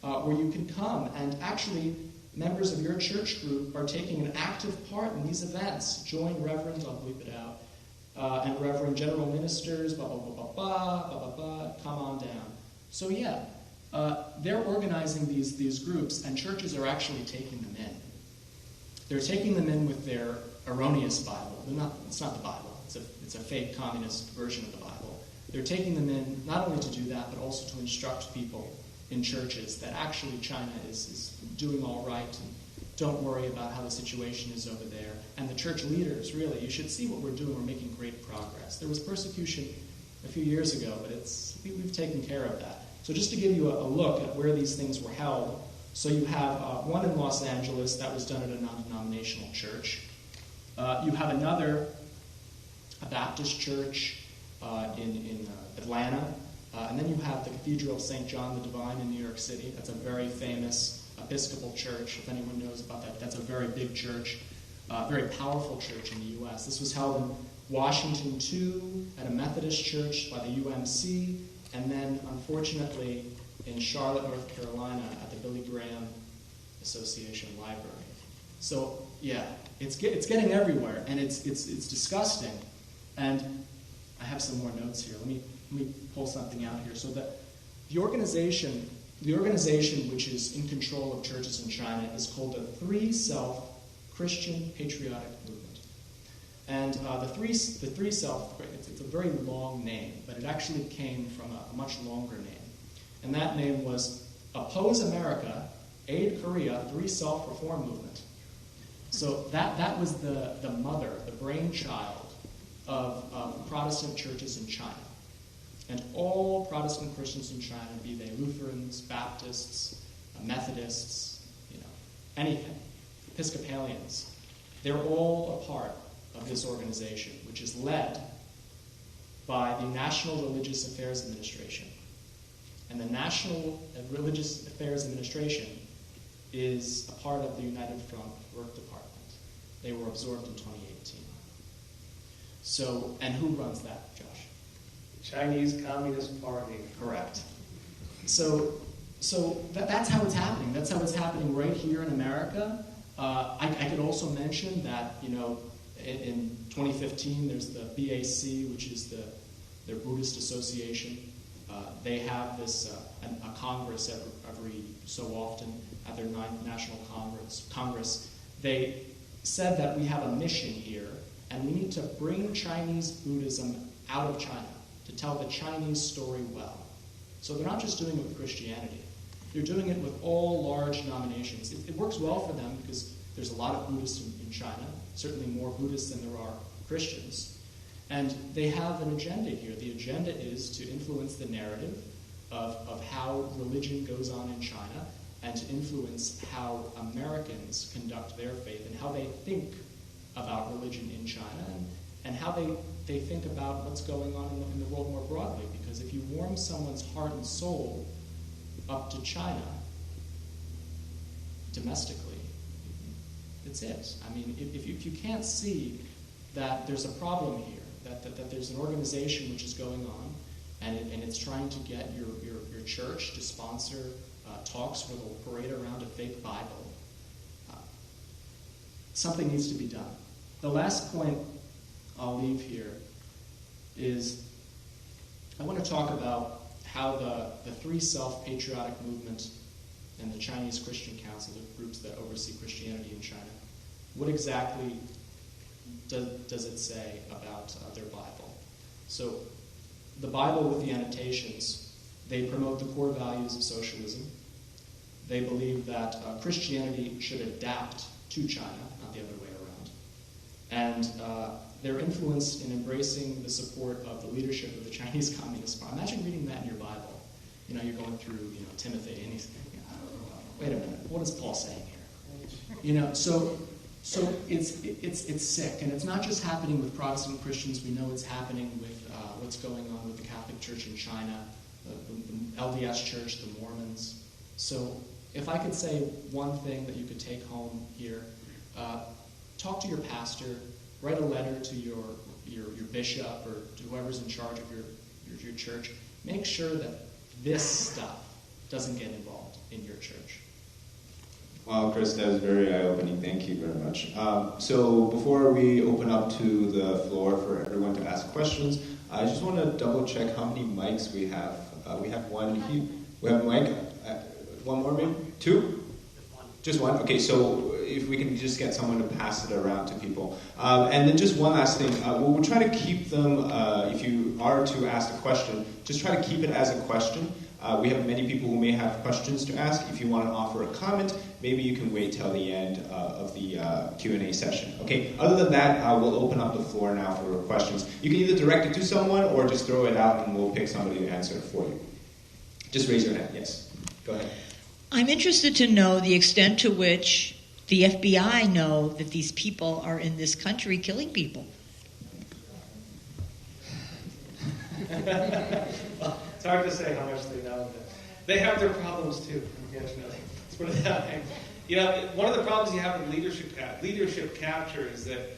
where you can come. And actually, members of your church group are taking an active part in these events. Join reverends, I'll bleep it out, and reverend general ministers, blah, blah, blah, blah, blah, blah, blah, blah, come on down. So yeah, they're organizing these groups, and churches are actually taking them in. They're taking them in with their erroneous Bible. It's not the Bible. It's a fake communist version of the Bible. They're taking them in not only to do that, but also to instruct people in churches that actually China is doing all right, and don't worry about how the situation is over there. And the church leaders, really, you should see what we're doing. We're making great progress. There was persecution a few years ago, but we've taken care of that. So just to give you a look at where these things were held, so you have one in Los Angeles that was done at a non-denominational church. You have another, a Baptist church in Atlanta. And then you have the Cathedral of St. John the Divine in New York City. That's a very famous Episcopal church, if anyone knows about that. That's a very big church, very powerful church in the U.S. This was held in Washington, too, at a Methodist church by the UMC, and then, unfortunately, in Charlotte, North Carolina, at the Billy Graham Association Library. So, yeah, it's getting everywhere, and it's disgusting. And I have some more notes here. Let me pull something out here. So the organization which is in control of churches in China is called the Three Self Christian Patriotic Movement. And the Three Self, it's a very long name, but it actually came from a much longer name. And that name was Oppose America, Aid Korea, Three Self Reform Movement. So that was the mother, the brainchild of Protestant churches in China. And all Protestant Christians in China, be they Lutherans, Baptists, Methodists, anything, Episcopalians, they're all a part of this organization, which is led by the National Religious Affairs Administration. And the National Religious Affairs Administration is a part of the United Front Work Department. They were absorbed in 2018. So, and who runs that, Josh? Chinese Communist Party. Correct. So that's how it's happening. That's how it's happening right here in America. I could also mention that, in 2015, there's the BAC, which is their Buddhist association. They have this a congress every so often at their 9th National Congress. They said that we have a mission here, and we need to bring Chinese Buddhism out of China to tell the Chinese story well. So they're not just doing it with Christianity. They're doing it with all large denominations. It works well for them because there's a lot of Buddhists in China, certainly more Buddhists than there are Christians. And they have an agenda here. The agenda is to influence the narrative of how religion goes on in China and to influence how Americans conduct their faith and how they think about religion in China and how they think about what's going on in the world more broadly. Because if you warm someone's heart and soul up to China domestically, it's it. I mean, if you can't see that there's a problem here, that there's an organization which is going on, and it's trying to get your church to sponsor talks where they'll parade around a fake Bible, something needs to be done. The last point I'll leave here is I want to talk about how the Three Self Patriotic Movement and the Chinese Christian Council, the groups that oversee Christianity in China, what exactly does it say about their Bible? So the Bible with the annotations, they promote the core values of socialism. They believe that Christianity should adapt to China, not the other way around. And they're influenced in embracing the support of the leadership of the Chinese Communist Party. Imagine reading that in your Bible. You're going through, Timothy, and he's, wait a minute, what is Paul saying here? So So it's sick, and it's not just happening with Protestant Christians. We know it's happening with what's going on with the Catholic Church in China, the LDS Church, the Mormons. So if I could say one thing that you could take home here, talk to your pastor, write a letter to your bishop or to whoever's in charge of your church. Make sure that this stuff doesn't get involved in your church. Wow, Chris, that was very eye-opening. Thank you very much. So before we open up to the floor for everyone to ask questions, I just want to double-check how many mics we have. We have one here. We have a mic. One more, maybe? Two? Just one? Okay, so if we can just get someone to pass it around to people. And then just one last thing. We'll try to keep them, if you are to ask a question, just try to keep it as a question. We have many people who may have questions to ask. If you want to offer a comment, maybe you can wait till the end of the Q&A session. Okay, other than that, we'll open up the floor now for questions. You can either direct it to someone or just throw it out and we'll pick somebody to answer it for you. Just raise your hand. Yes, go ahead. I'm interested to know the extent to which the FBI know that these people are in this country killing people. Well, it's hard to say how much they know. They have their problems too, unfortunately. Let's put it that way. You know, one of the problems you have with leadership capture is that,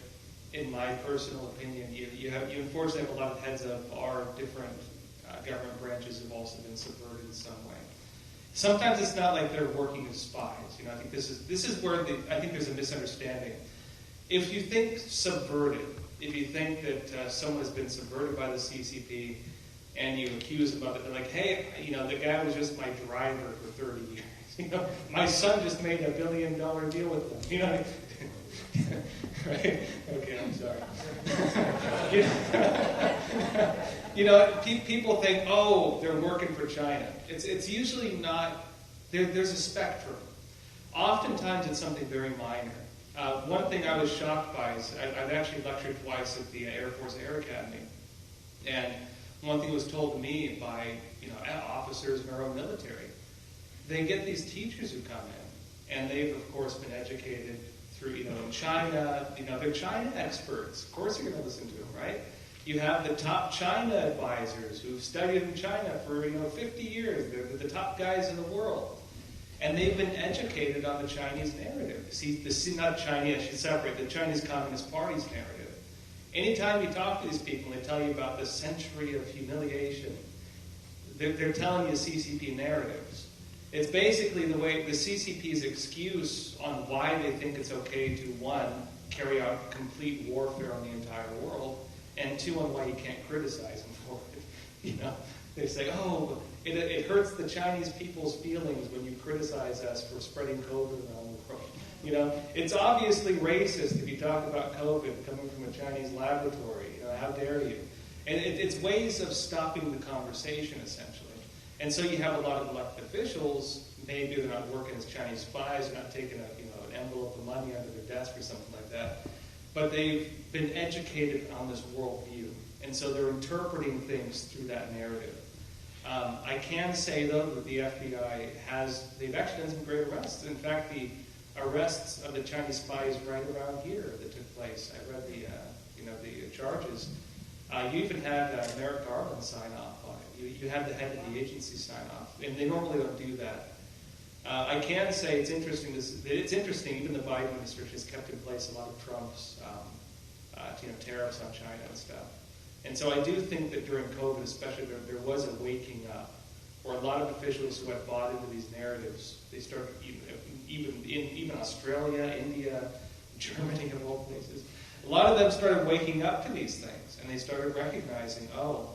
in my personal opinion, you unfortunately have a lot of heads of our different government branches have also been subverted in some way. Sometimes it's not like they're working as spies. You know, I think this is where I think there's a misunderstanding. If you think subverted, if you think that someone has been subverted by the CCP and you accuse them of it, they're like, hey, you know, the guy was just my driver for 30 years. You know, my son just made $1 billion deal with them. You know, right? Okay, I'm sorry. You know, people think, oh, they're working for China. It's usually not. There's a spectrum. Oftentimes, it's something very minor. One thing I was shocked by is I've actually lectured twice at the Air Force Air Academy, and one thing was told to me by officers in our own military. They get these teachers who come in, and they've of course been educated through in China. They're China experts. Of course, you're going to listen to them, right? You have the top China advisors who've studied in China for 50 years. They're the top guys in the world. And they've been educated on the Chinese narrative. Not Chinese, I should separate the Chinese Communist Party's narrative. Anytime you talk to these people, they tell you about the century of humiliation. They're telling you CCP narratives. It's basically the way the CCP's excuse on why they think it's okay to, one, carry out complete warfare on the entire world, and two, on why you can't criticize them for it. They say, oh, it hurts the Chinese people's feelings when you criticize us for spreading COVID around the world. It's obviously racist if you talk about COVID coming from a Chinese laboratory. How dare you? And it's ways of stopping the conversation, essentially. And so you have a lot of elected officials. Maybe they're not working as Chinese spies. They're not taking an envelope of money under their desk or something like that. But they've been educated on this worldview. And so they're interpreting things through that narrative. I can say, though, that the FBI they've actually done some great arrests. In fact, the arrests of the Chinese spies right around here that took place, I read the charges. You even had Merrick Garland sign off on it. You had the head of the agency sign off. And they normally don't do that. I can say it's interesting. Even the Biden administration has kept in place a lot of Trump's tariffs on China and stuff. And so I do think that during COVID, especially, there was a waking up, where a lot of officials who had bought into these narratives, they started even Australia, India, Germany, of all places. A lot of them started waking up to these things, and they started recognizing, oh,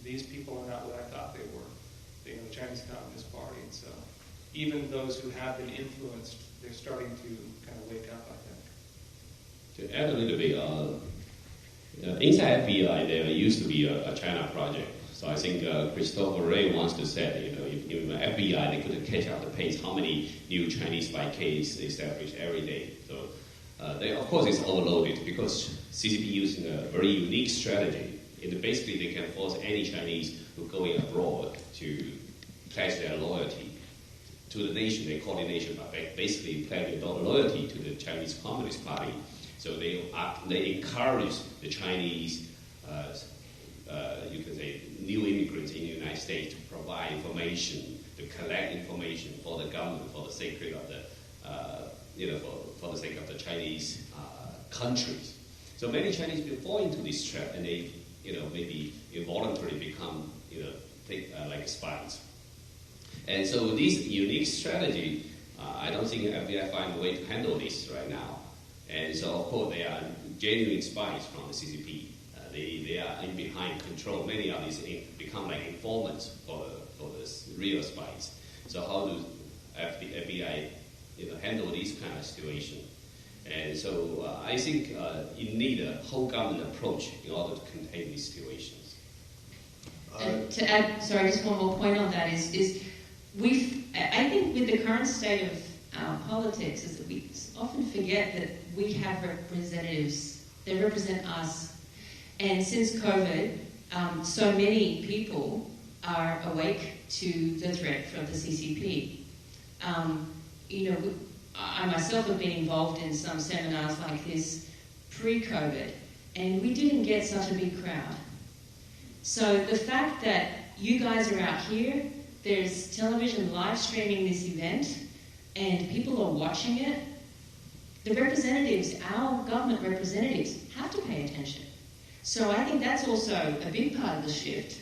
these people are not what I thought they were. The Chinese Communist Party. And so even those who have been influenced, they're starting to kind of wake up, I think. To add a little bit, inside FBI, there used to be a China project. So I think Christopher Wray once said, if FBI, they couldn't catch up the pace, how many new Chinese spy cases they establish every day. So of course, it's overloaded because CCP using a very unique strategy. Basically, they can force any Chinese who are going abroad to pledge their loyalty to the nation. They call it nation, but basically pledge loyalty to the Chinese Communist Party. So they encourage the Chinese, you can say, new immigrants in the United States to provide information, to collect information for the government, for the sake of the, for the sake of the Chinese countries. So many Chinese people fall into this trap, and they, maybe involuntarily become, like spies. And so this unique strategy, I don't think FBI find a way to handle this right now. And so, of course, they are genuine spies from the CCP. They are in behind control. Many of these become like informants for the real spies. So how do FBI handle this kind of situation? And so I think you need a whole government approach in order to contain these situations. To add, sorry, just one more point on that is I think with the current state of our politics is that we often forget that we have representatives that represent us. And since COVID, so many people are awake to the threat from the CCP. I myself have been involved in some seminars like this pre-COVID, and we didn't get such a big crowd. So the fact that you guys are out here, there's television live streaming this event, and people are watching it, the representatives, our government representatives, have to pay attention. So I think that's also a big part of the shift,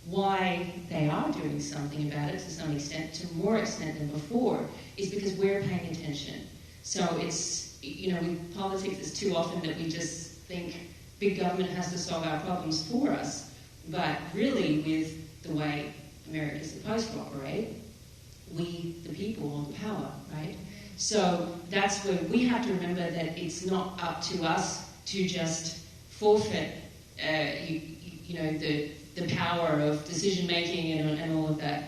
why they are doing something about it to some extent, to more extent than before, is because we're paying attention. So it's, with politics, it's too often that we just think big government has to solve our problems for us. But really, with the way America is supposed to operate, we, the people, hold the power, right? So that's where we have to remember that it's not up to us to just forfeit, the power of decision making and all of that.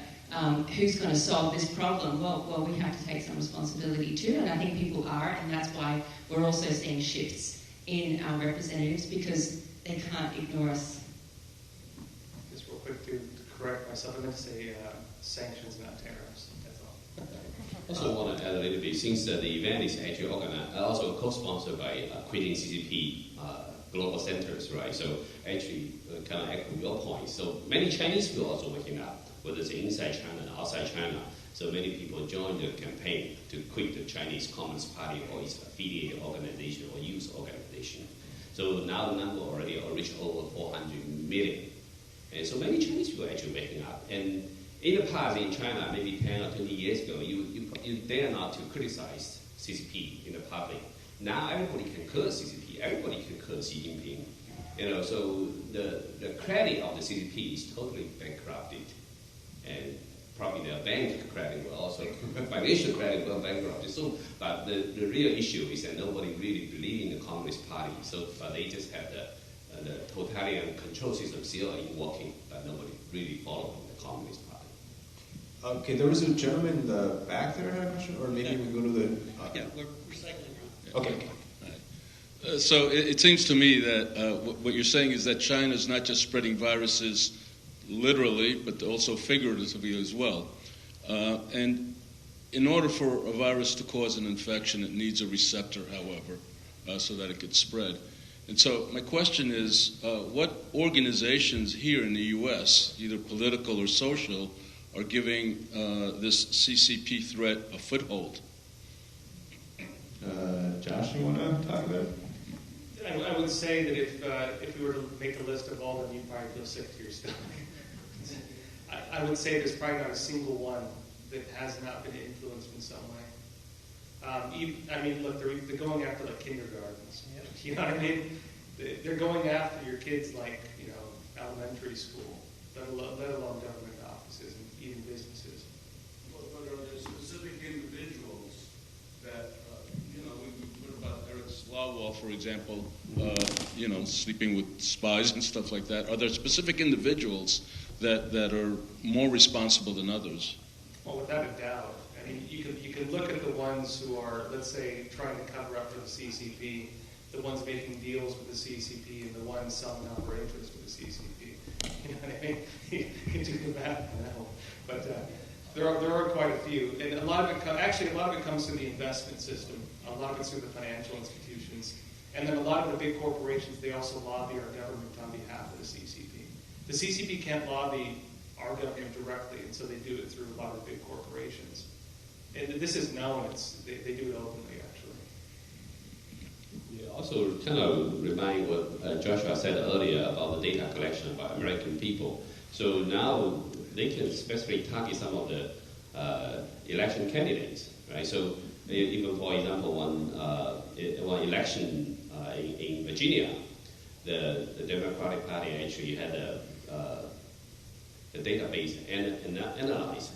Who's going to solve this problem? Well, we have to take some responsibility too, and I think people are, and that's why we're also seeing shifts in our representatives, because they can't ignore us. Just real quick to correct myself, I meant to say sanctions, not tariffs. That's all. I also want to add a little bit, since the event is actually organized, also co-sponsored by Quitting CCP global centers, right? So actually, kind of echo your point. So many Chinese people also waking up, whether it's inside China or outside China. So many people joined the campaign to quit the Chinese Communist Party or its affiliated organization or youth organization. So now the number already reached over 400 million. And so many Chinese people are actually waking up. And in the past, in China, maybe 10 or 20 years ago, you dare not to criticize CCP in the public. Now everybody can curse CCP. Everybody can curse Xi Jinping. So the credit of the CCP is totally bankrupted. And probably their bank credit will also, financial credit will bankrupt. So, but the real issue is that nobody really believes in the Communist Party. So, but they just have the totalitarian control system still in working, but nobody really following the Communist Party. Okay, there was a gentleman in the back there who had a question, or maybe we go to the. Yeah, we're recycling. Okay. So it seems to me that what you're saying is that China is not just spreading viruses literally, but also figuratively as well. And in order for a virus to cause an infection, it needs a receptor, however, so that it could spread. And so my question is, what organizations here in the U.S., either political or social, are giving this CCP threat a foothold? Josh, you want to talk about it? I would say that if we were to make a list of all of them, you'd probably feel sick to your stomach. I would say there's probably not a single one that has not been influenced in some way. Look, they're going after like kindergartens. You know what I mean? They're going after your kids like elementary school, let alone government offices and even businesses. But are there specific individuals that what about Eric Swalwell, for example, sleeping with spies and stuff like that? Are there specific individuals that are more responsible than others? Well, without a doubt. I mean, you can look at the ones who are, let's say, trying to cover up for the CCP, the ones making deals with the CCP, and the ones selling out their interest with the CCP. You know what I mean? You can do the math now. But There are quite a few, and a lot of it comes through the investment system. A lot of it's through the financial institutions, and then a lot of the big corporations. They also lobby our government on behalf of the CCP. The CCP can't lobby our government directly, and so they do it through a lot of the big corporations. And this is known. They do it openly, actually. Yeah, also, kind of remind what Joshua said earlier about the data collection about American people. So now they can specifically target some of the election candidates, right? So even, for example, one election in Virginia, the Democratic Party actually had a database analyzed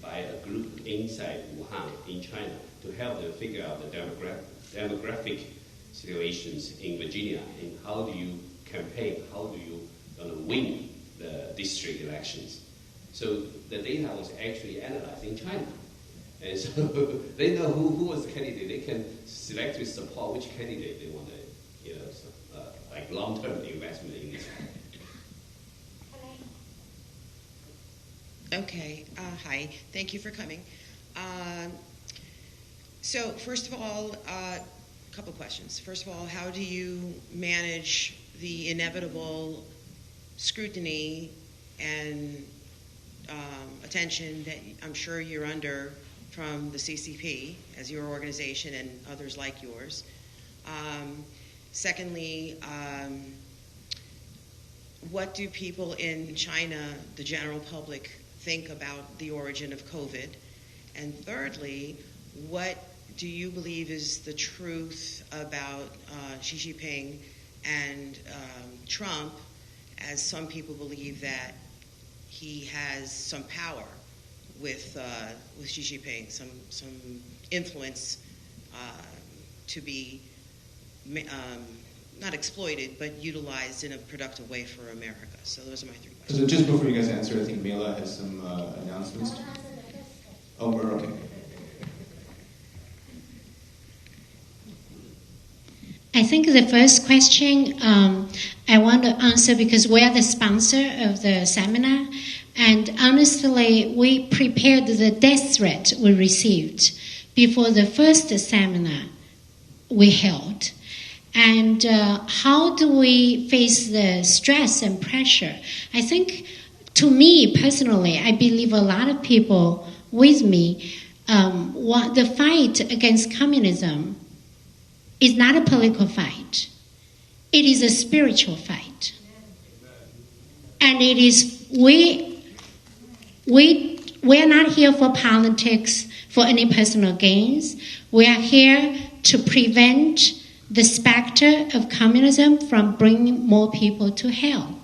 by a group inside Wuhan in China to help them figure out the demographic situations in Virginia and how do you campaign, how do you win the district elections. So the data was actually analyzed in China. And so they know who was the candidate. They can selectively support which candidate they want to, like long-term investment in this. Okay. Hi. Thank you for coming. So first of all, a couple questions. First of all, how do you manage the inevitable scrutiny and attention that I'm sure you're under from the CCP as your organization and others like yours? Secondly, what do people in China, the general public, think about the origin of COVID? And thirdly, what do you believe is the truth about Xi Jinping and Trump, as some people believe that he has some power with Xi Jinping, some influence to be not exploited, but utilized in a productive way for America? So those are my three questions. So just before you guys answer, I think Mila has some announcements. Oh, we're okay. I think the first question I want to answer because we are the sponsor of the seminar, and honestly, we prepared the death threat we received before the first seminar we held. And how do we face the stress and pressure? I think, to me personally, I believe a lot of people with me want the fight against communism is not a political fight. It is a spiritual fight. And it is, we are not here for politics, for any personal gains. We are here to prevent the specter of communism from bringing more people to hell.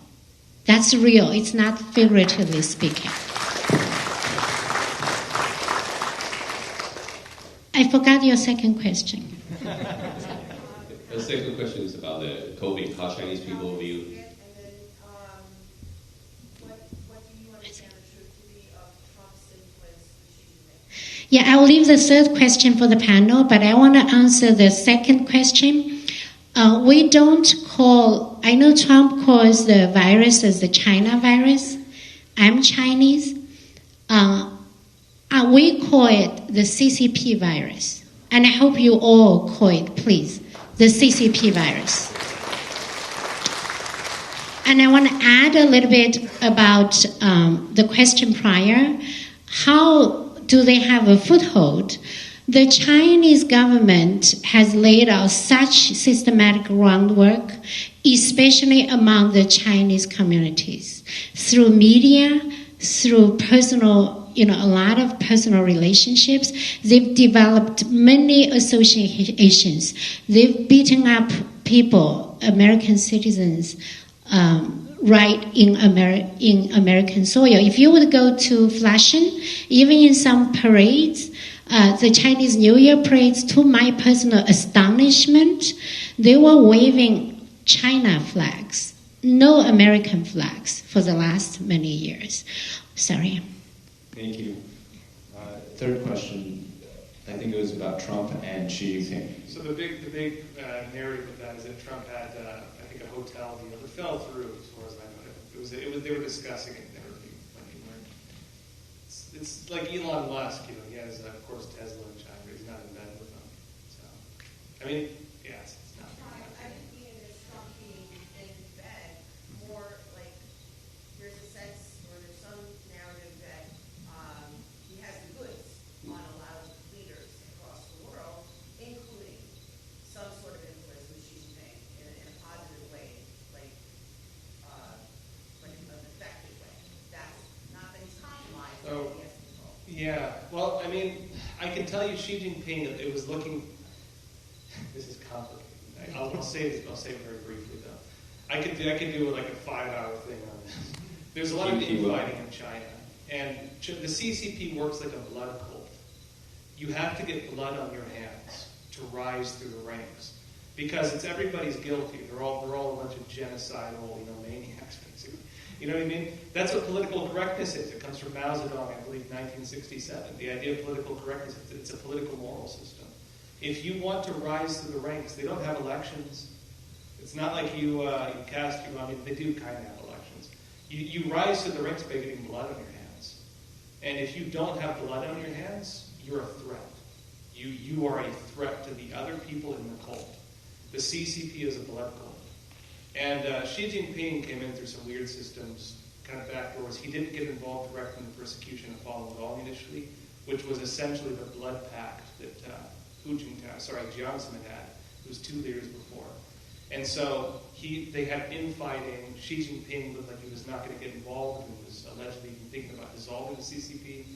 That's real. It's not figuratively speaking. I forgot your second question. The second question is about the COVID, how Chinese people view. Yeah, I'll leave the third question for the panel, but I want to answer the second question. We don't call, I know Trump calls the virus as the China virus. I'm Chinese. We call it the CCP virus. And I hope you all call it, please, the CCP virus. And I want to add a little bit about the question prior. How do they have a foothold? The Chinese government has laid out such systematic groundwork, especially among the Chinese communities, through media, through personal, a lot of personal relationships. They've developed many associations. They've beaten up people, American citizens, right in American soil. If you would go to Flushing, even in some parades, the Chinese New Year parades, to my personal astonishment, they were waving China flags, no American flags for the last many years. Sorry. Thank you. Third question, I think it was about Trump and Xi Jinping. So the big narrative of that is that Trump had, I think, a hotel deal that fell through, as far as I know. They were discussing it. it's like Elon Musk, he has, of course, Tesla in China, but he's not in bed with them. So, I mean, yeah, it's not. I didn't mean it as not being in bed, more like there's a sense, or there's some narrative that he has the goods on a lot of leaders across the world, including some sort of influence with Xi Jinping in a positive way, like an effective way. That's not that he's compromised, but he has control. Yeah, well, I mean, I can tell you Xi Jinping, it was looking, this is complicated. I'll say it very briefly, though. I could do like a 5-hour thing on this. There's a lot of infighting in China, and the CCP works like a blood cult. You have to get blood on your hands to rise through the ranks, because it's everybody's guilty. They're all a bunch of genocidal, maniacs, basically. You know what I mean? That's what political correctness is. It comes from Mao Zedong, I believe, 1967. The idea of political correctness, it's a political moral system. If you want to rise through the ranks, they don't have elections. It's not like you cast your, they do kind of have elections. You rise through the ranks by getting blood on your hands. And if you don't have blood on your hands, you're a threat. You are a threat to the other people in the cult. The CCP is a blood cult. And Xi Jinping came in through some weird systems, kind of backdoors. He didn't get involved directly in the persecution of Falun Gong initially, which was essentially the blood pact that Jiang Zemin had, who was 2 leaders before. And so they had infighting. Xi Jinping looked like he was not going to get involved and was allegedly thinking about dissolving the CCP.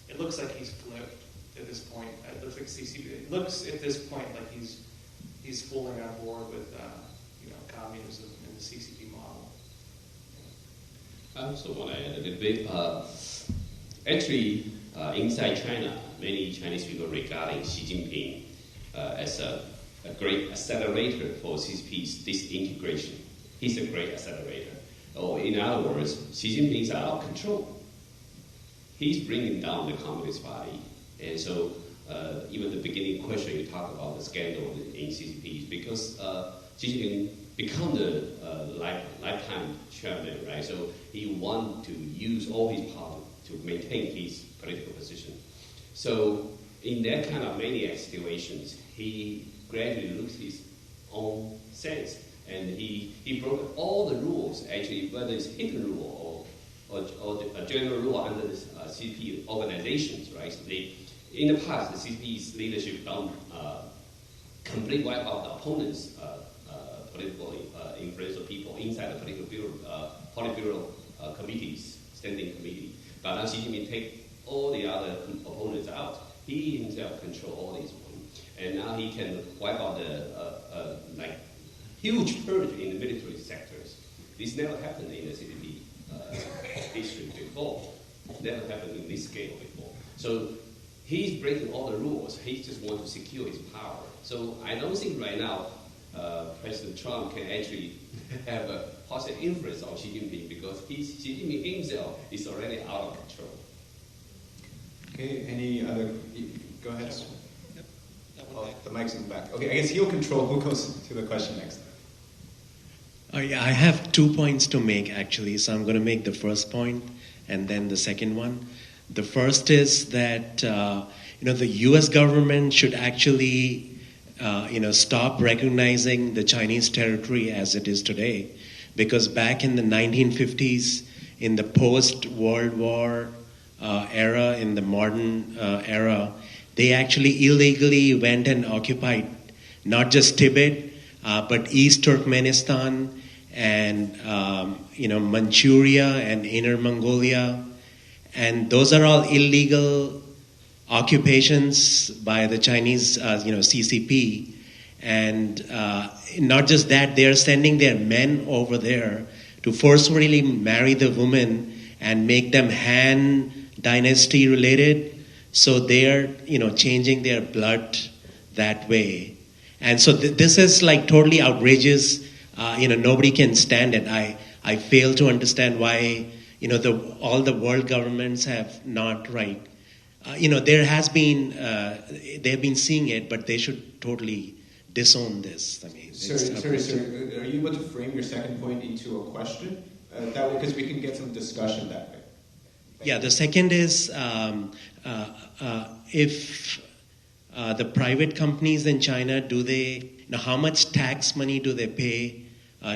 It looks like he's flipped at this point. It looks like CCP. It looks at this point like he's fully on board with communism and the CCP model. I also want to add a little bit. Actually, inside China, many Chinese people regarding Xi Jinping as a great accelerator for CCP's disintegration. He's a great accelerator. Or in other words, Xi Jinping is out of control. He's bringing down the Communist Party. And so even the beginning question you talk about the scandal in CCP is because Xi Jinping become the lifetime chairman, right? So he want to use all his power to maintain his political position. So in that kind of maniac situations, he gradually loses his own sense, and he broke all the rules. Actually, whether it's hidden rule or a general rule under the CCP organizations, right? So in the past, the CCP's leadership done complete wipe out the opponents. Political influential people inside the Politburo committees, standing committee. But now Xi Jinping take all the other opponents out. He himself control all these ones. And now he can wipe out the huge purge in the military sectors. This never happened in the CCP history before. Never happened in this scale before. So he's breaking all the rules. He just wants to secure his power. So I don't think right now President Trump can actually have a positive influence on Xi Jinping because Xi Jinping himself is already out of control. Okay, any other? Go ahead. Yep. The mic's in the back. Okay, I guess he'll control who goes to the question next. I have 2 points to make actually, so I'm going to make the first point and then the second one. The first is that the U.S. government should actually stop recognizing the Chinese territory as it is today, because back in the 1950s, in the post-World War era, in the modern era, they actually illegally went and occupied not just Tibet, but East Turkmenistan and Manchuria and Inner Mongolia, and those are all illegal occupations by the Chinese, CCP, and not just that, they are sending their men over there to forcefully marry the women and make them Han dynasty related. So they are, changing their blood that way, and so this is like totally outrageous. Nobody can stand it. I fail to understand why, all the world governments have not there has been, they've been seeing it, but they should totally disown this. I mean, sorry. Are you able to frame your second point into a question? That way, because we can get some discussion that way. Yeah, the second is if the private companies in China, how much tax money do they pay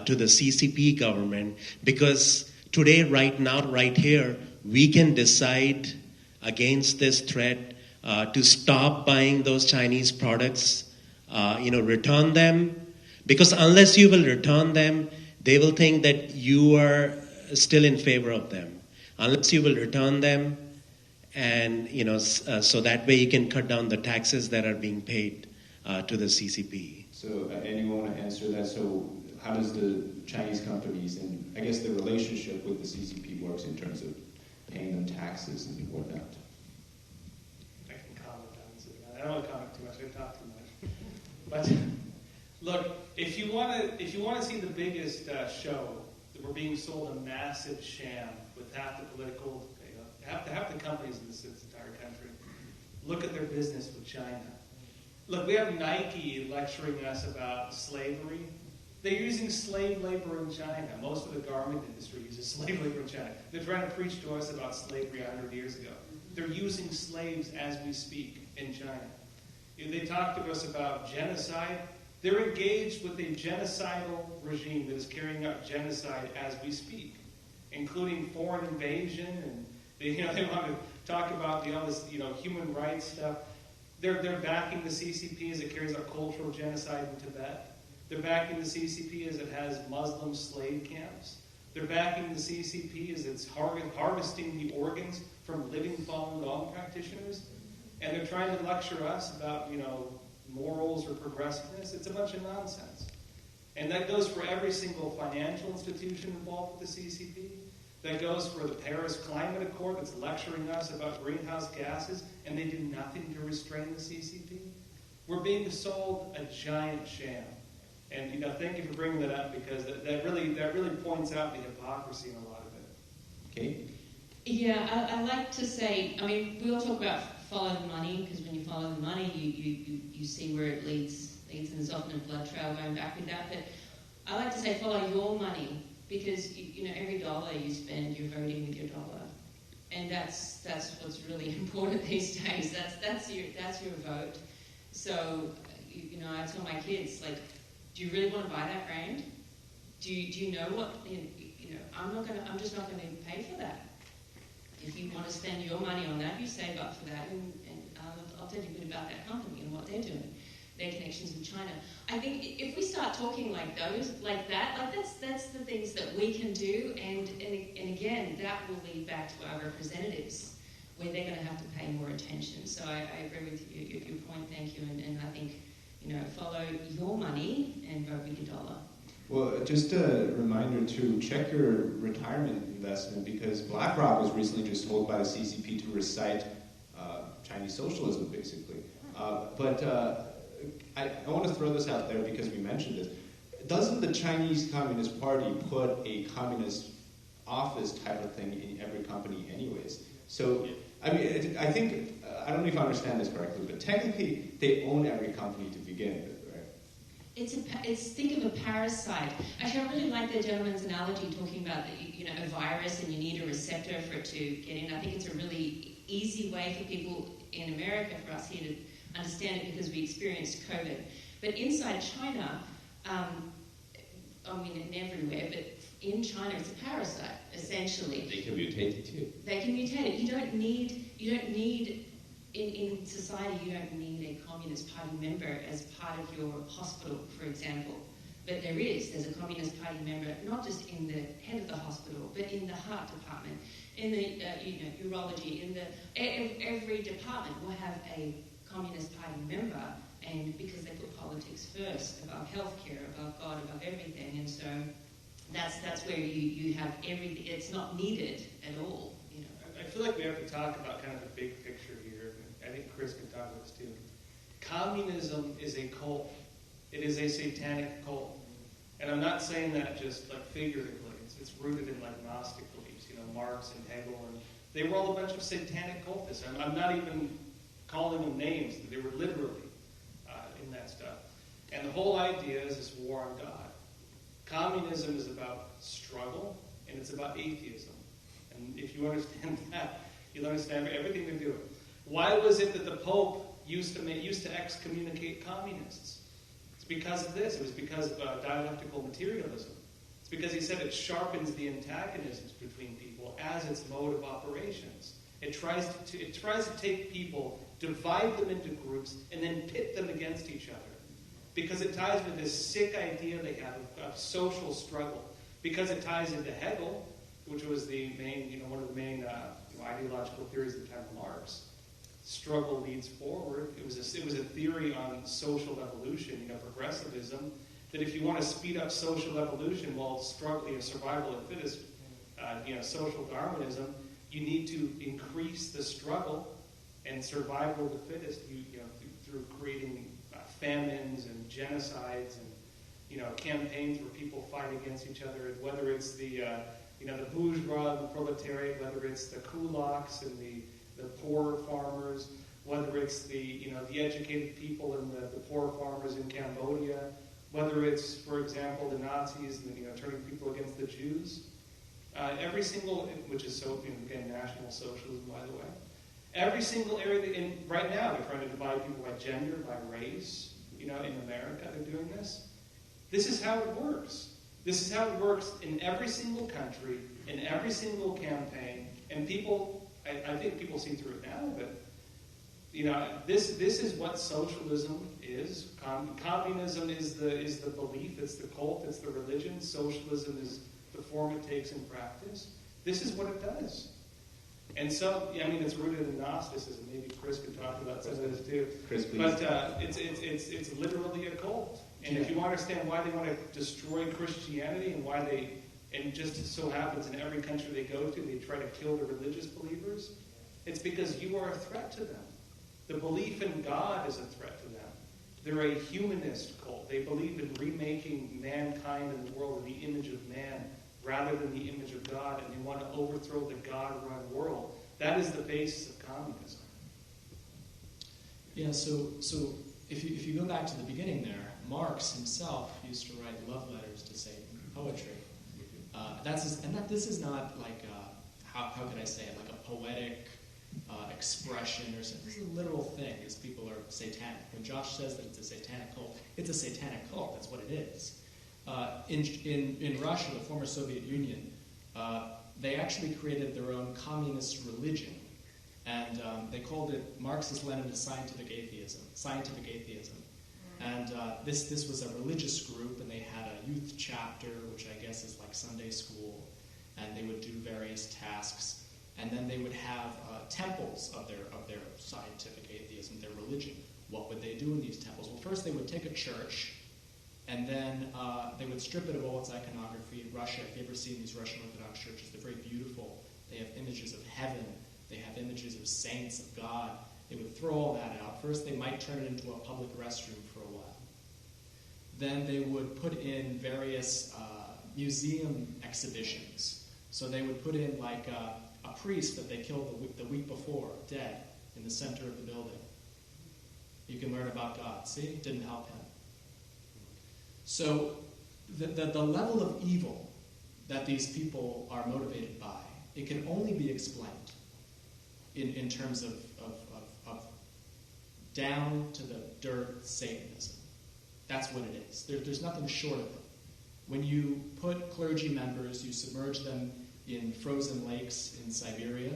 to the CCP government? Because today, right now, right here, we can decide against this threat to stop buying those Chinese products, return them. Because unless you will return them, they will think that you are still in favor of them. Unless you will return them, and so that way you can cut down the taxes that are being paid to the CCP. So, anyone want to answer that? So, how does the Chinese companies and I guess the relationship with the CCP works in terms of paying them taxes and whatnot? I can comment on this. I don't want to comment too much. I talk too much. But look, if you want to see the biggest show, that we're being sold a massive sham with half the political, half the companies in this entire country. Look at their business with China. Look, we have Nike lecturing us about slavery. They're using slave labor in China. Most of the garment industry uses slave labor in China. They're trying to preach to us about slavery 100 years ago. They're using slaves as we speak in China. They talk to us about genocide. They're engaged with a genocidal regime that is carrying out genocide as we speak, including foreign invasion, and they want to talk about all this human rights stuff. They're backing the CCP as it carries out cultural genocide in Tibet. They're backing the CCP as it has Muslim slave camps. They're backing the CCP as it's harvesting the organs from living Falun Gong practitioners. And they're trying to lecture us about, morals or progressiveness. It's a bunch of nonsense. And that goes for every single financial institution involved with the CCP. That goes for the Paris Climate Accord that's lecturing us about greenhouse gases, and they do nothing to restrain the CCP. We're being sold a giant sham. And thank you for bringing that up, because that really points out the hypocrisy in a lot of it. Okay. Yeah, I like to say, we all talk about follow the money, because when you follow the money, you see where it leads, and there's often a blood trail going back with that. But I like to say follow your money, because every dollar you spend, you're voting with your dollar, and that's what's really important these days. That's your vote. So I tell my kids, do you really want to buy that brand? Do you know what? I'm just not going to pay for that. If you want to spend your money on that, you save up for that, and I'll tell you a bit about that company and what they're doing, their connections with China. I think if we start talking like that's the things that we can do, and again, that will lead back to our representatives, where they're going to have to pay more attention. So I agree with your point, thank you, and I think, follow your money and vote with your dollar. Well, just a reminder to check your retirement investment, because BlackRock was recently just told by the CCP to recite Chinese socialism, basically. But I want to throw this out there because we mentioned this. Doesn't the Chinese Communist Party put a communist office type of thing in every company anyways? So, I think, I don't know if I understand this correctly, but technically they own every company to begin with. Think of a parasite. Actually, I really like the gentleman's analogy talking about a virus, and you need a receptor for it to get in. I think it's a really easy way for people in America, for us here, to understand it, because we experienced COVID. But inside China, and everywhere, but in China, it's a parasite, essentially. They can mutate it too. They can mutate it. You don't need. In society, you don't need a Communist Party member as part of your hospital, for example. But there's a Communist Party member, not just in the head of the hospital, but in the heart department, in the urology, in every department will have a Communist Party member, and because they put politics first, above healthcare, above God, above everything, and so that's where you have everything. It's not needed at all. I feel like we have to talk about kind of the big picture here. I think Chris can talk about this too. Communism is a cult. It is a satanic cult. And I'm not saying that just figuratively. It's rooted in Gnostic beliefs. Marx and Hegel, and they were all a bunch of satanic cultists. I'm not even calling them names. They were literally in that stuff. And the whole idea is this war on God. Communism is about struggle, and it's about atheism. And if you understand that, you'll understand everything they're doing. Why was it that the Pope used to excommunicate communists? It's because of this. It was because of dialectical materialism. It's because he said it sharpens the antagonisms between people as its mode of operations. It tries to take people, divide them into groups, and then pit them against each other. Because it ties with this sick idea they have of social struggle. Because it ties into Hegel, which was the main, one of the main ideological theories of the time of Marx. Struggle leads forward. It was a theory on social evolution, progressivism. That if you want to speed up social evolution while struggling, survival of the fittest, social Darwinism, you need to increase the struggle and survival of the fittest. Through creating famines and genocides and campaigns where people fight against each other. Whether it's the bourgeois, the proletariat, whether it's the kulaks and the poor farmers, whether it's the educated people and the poor farmers in Cambodia. Whether it's, for example, the Nazis turning people against the Jews, every single, which is again National Socialism, by the way, every single area. Right now, they're trying to divide people by gender, by race. In America, they're doing this. This is how it works. This is how it works in every single country, in every single campaign, and people. I think people see through it now, but. This is what socialism is. Communism is the belief, it's the cult, it's the religion. Socialism is the form it takes in practice. This is what it does. And so, it's rooted in Gnosticism. Maybe Chris could talk about some of this too. Chris, please. But it's literally a cult. And if you understand why they want to destroy Christianity and just so happens in every country they go to, they try to kill the religious believers, it's because you are a threat to them. The belief in God is a threat to them. They're a humanist cult. They believe in remaking mankind and the world in the image of man rather than the image of God, and they want to overthrow the God-run world. That is the basis of communism. Yeah, so if you go back to the beginning there, Marx himself used to write love letters to Satan, poetry. This is not like, how could I say it, like a poetic expression or something. This is a literal thing, as people are satanic. When Josh says that it's a satanic cult, it's a satanic cult. That's what it is. In Russia, the former Soviet Union, they actually created their own communist religion, and they called it Marxist-Leninist scientific atheism. And this was a religious group, and they had a youth chapter, which I guess is like Sunday school, and they would do various tasks. And then they would have temples of their scientific atheism, their religion. What would they do in these temples? Well, first they would take a church, and then they would strip it of all its iconography. In Russia, if you've ever seen these Russian Orthodox churches, they're very beautiful. They have images of heaven. They have images of saints, of God. They would throw all that out. First, they might turn it into a public restroom for a while. Then they would put in various museum exhibitions. So they would put in like a priest that they killed the week before, dead, in the center of the building. You can learn about God. See? It didn't help him. So the level of evil that these people are motivated by, it can only be explained in terms of down to the dirt Satanism. That's what it is. There's nothing short of it. When you put clergy members, you submerge them in frozen lakes in Siberia.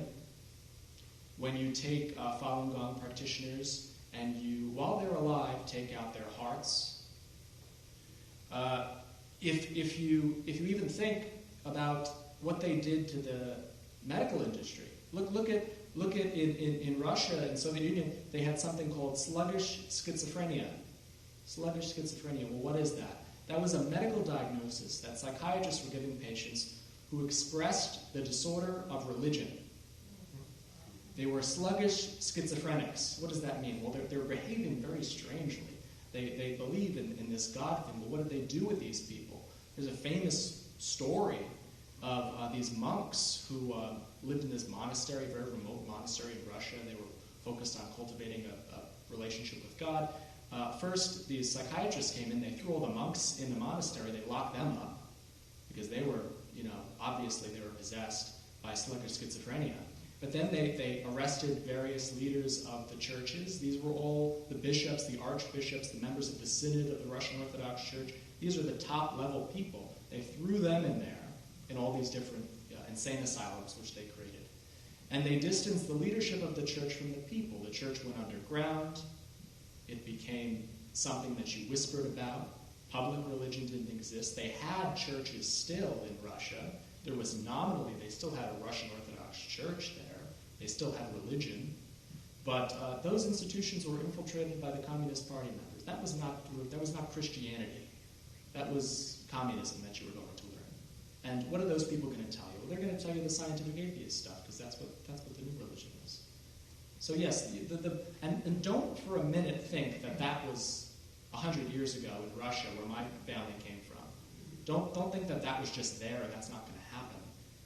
When you take Falun Gong practitioners and you, while they're alive, take out their hearts. If you even think about what they did to the medical industry, look at in Russia and Soviet Union, they had something called sluggish schizophrenia. Sluggish schizophrenia. Well, what is that? That was a medical diagnosis that psychiatrists were giving patients who expressed the disorder of religion. They were sluggish schizophrenics. What does that mean? Well, they're behaving very strangely. They believe in this God thing. But what did they do with these people? There's a famous story of these monks who lived in this monastery, very remote monastery in Russia. They were focused on cultivating a relationship with God. First, these psychiatrists came in. They threw all the monks in the monastery. They locked them up because they were, obviously they were possessed. by sluggish schizophrenia. But then they arrested various leaders of the churches. These were all the bishops, the archbishops, the members of the Synod of the Russian Orthodox Church. These are the top-level people. They threw them in there in all these different insane asylums which they created. And they distanced the leadership of the church from the people. The church went underground. It became something that you whispered about. Public religion didn't exist. They had churches still in Russia. There was nominally, they still had a Russian Orthodox Church there. They still had religion. But those institutions were infiltrated by the Communist Party members. That was not Christianity. That was communism that you were going to learn. And what are those people going to tell you? Well, they're going to tell you the scientific atheist stuff, because that's what the new religion is. So yes, and don't for a minute think that was 100 years ago in Russia, where my family came from. Don't think that was just there and that's not going to happen.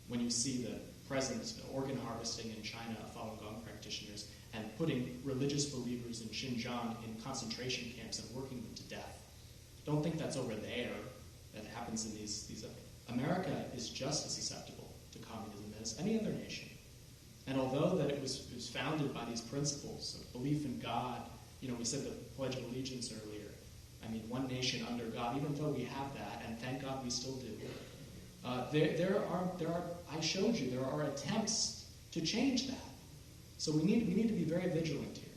When you see the present organ harvesting in China of Falun Gong practitioners and putting religious believers in Xinjiang in concentration camps and working them to death. Don't think that's over there, that happens in these America is just as susceptible to communism as any other nation. And although that it was founded by these principles of belief in God, we said the Pledge of Allegiance earlier. I mean, one nation under God, even though we have that, and thank God we still do. There are. I showed you there are attempts to change that. So we need to be very vigilant here.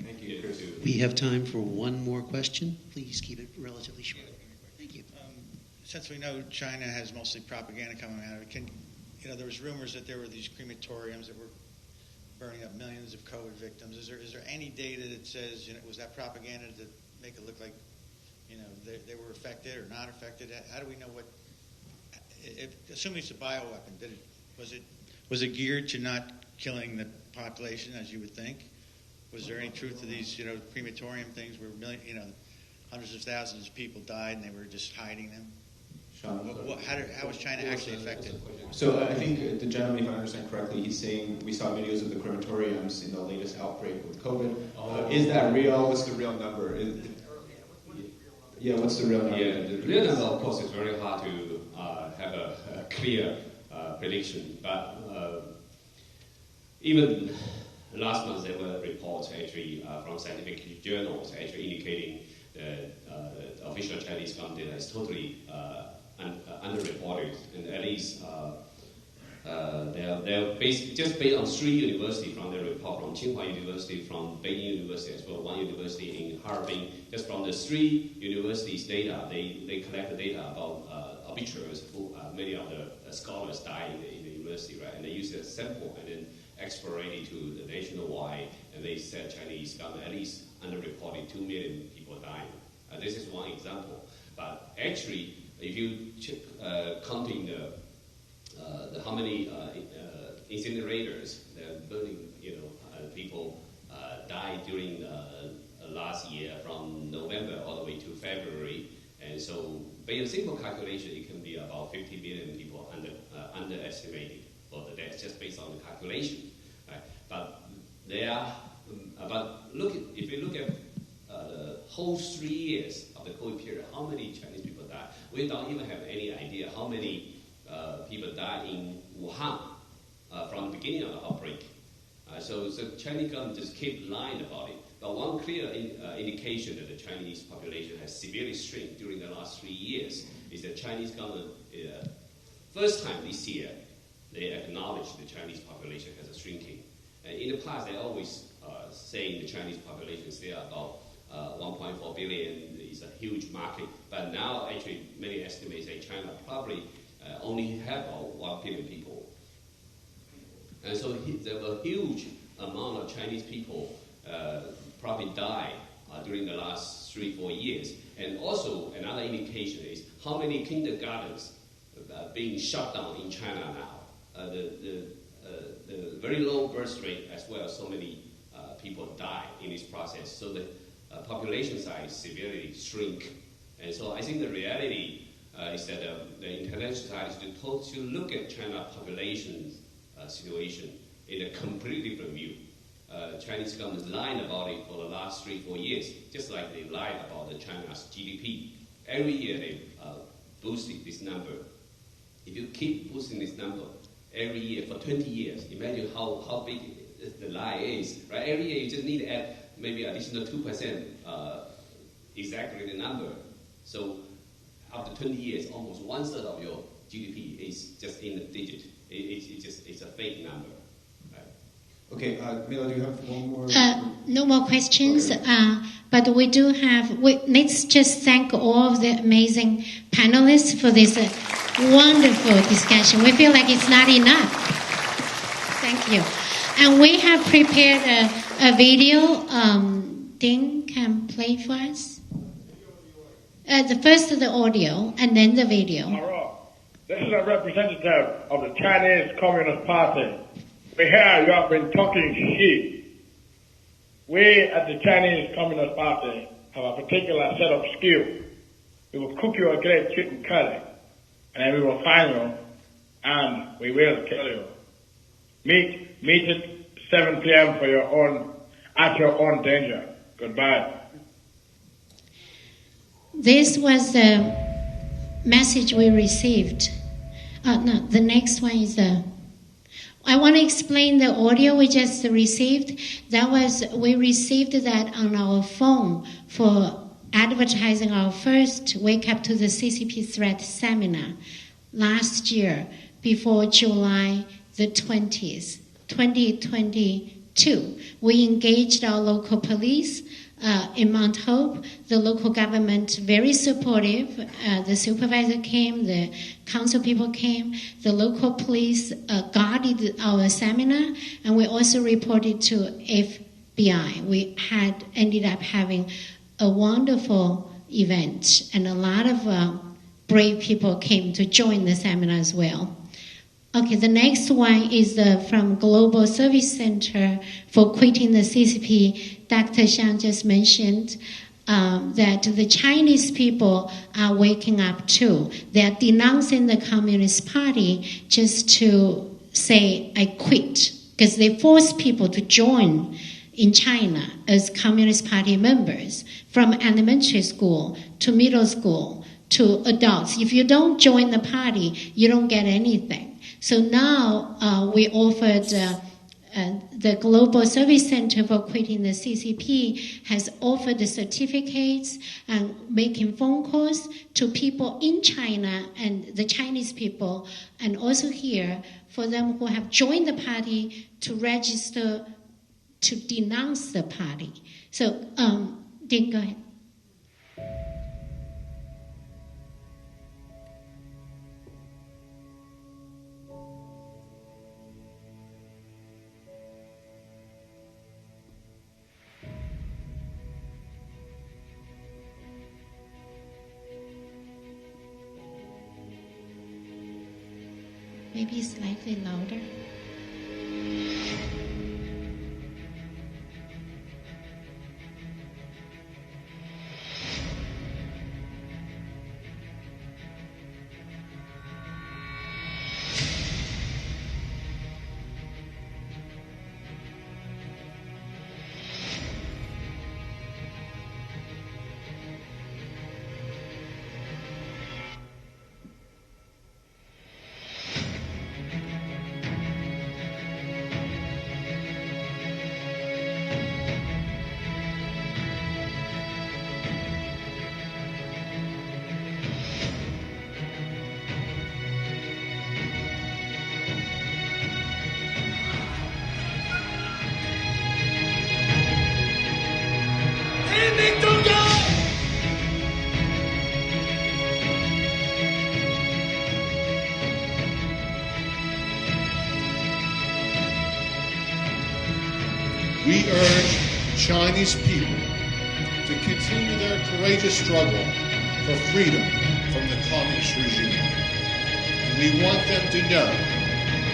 Thank you, Chris. We have time for one more question. Please keep it relatively short. Thank you. Since we know China has mostly propaganda coming out of it, there was rumors that there were these crematoriums that were burning up millions of COVID victims. Is there any data that says was that propaganda to make it look like they were affected or not affected? How do we know what? Assuming it's a bioweapon, was it geared to not killing the population as you would think? Was there any truth to these crematorium things where hundreds of thousands of people died and they were just hiding them? How was China actually affected? So I think the gentleman, if I understand correctly, he's saying we saw videos of the crematoriums in the latest outbreak with COVID. Is that real? What's the real number? What's the real number? Yeah, the real number, of course, is very hard to have a clear prediction. But even last month, there were reports actually from scientific journals actually indicating that the official Chinese gun data is totally underreported, and at least they're just based on 3 universities from their report, from Tsinghua University, from Beijing University as well, one university in Harbin. Just from the 3 universities' data, they collect the data about obituaries. Many of the scholars died in the university, right? And they use a sample and then export it to the nationwide, and they said Chinese gun at least underreported 2 million people dying. This is one example, but actually, if you check, counting the how many incinerators that burning, people died during last year from November all the way to February, and so by a simple calculation, it can be about 50 million people underestimated for the deaths just based on the calculation. Right? But if you look at the whole 3 years of the COVID period, how many Chinese people died? We don't even have any idea how many people died in Wuhan from the beginning of the outbreak. So Chinese government just keep lying about it. But one clear indication that the Chinese population has severely shrunk during the last 3 years is that Chinese government, first time this year, they acknowledge the Chinese population has a shrinking. And in the past, they always saying the Chinese population is still about 1.4 billion, is a huge market. But now, actually, many estimates say China probably only have about 1 billion people. And so there were a huge amount of Chinese people probably died during the last 3-4 years. And also, another indication is how many kindergartens being shut down in China now. The very low birth rate as well as so many people die in this process. So the population size severely shrink. And so I think the reality is that the international society is to look at China population situation in a completely different view. Chinese government lying about it for the last 3-4 years, just like they lied about the China's GDP. Every year they boosted this number. If you keep boosting this number, every year for 20 years. Imagine how big the lie is, right? Every year you just need to add maybe additional 2%, exactly the number. So after 20 years, almost 1/3 of your GDP is just in a digit. It's a fake number. Okay, Mila, do you have one more? No more questions. Okay. But we do have. Let's just thank all of the amazing panelists for this wonderful discussion. We feel like it's not enough. Thank you. And we have prepared a video. Ding can play for us. First the audio and then the video. All right. This is a representative of the Chinese Communist Party. We hear you have been talking shit. We at the Chinese Communist Party have a particular set of skills. We will cook you a great chicken curry, and then we will find you, and we will kill you. Meet at 7 p.m. at your own danger. Goodbye. This was the message we received. No, the next one is I want to explain the audio we just received. We received that on our phone for advertising our first Wake Up to the CCP Threat seminar last year before July the 20th, 2022. We engaged our local police in Mount Hope, the local government very supportive. The supervisor came, the council people came, the local police guarded our seminar, and we also reported to FBI. We ended up having a wonderful event, and a lot of brave people came to join the seminar as well. Okay, the next one is from Global Service Center for Quitting the CCP. Dr. Xiang just mentioned that the Chinese people are waking up too. They are denouncing the Communist Party just to say, I quit, because they force people to join in China as Communist Party members from elementary school to middle school to adults. If you don't join the party, you don't get anything. So now we offered the Global Service Center for Quitting the CCP has offered the certificates and making phone calls to people in China and the Chinese people, and also here for them who have joined the party to register to denounce the party. So, Ding, go ahead. Maybe slightly louder. We urge Chinese people to continue their courageous struggle for freedom from the communist regime. And we want them to know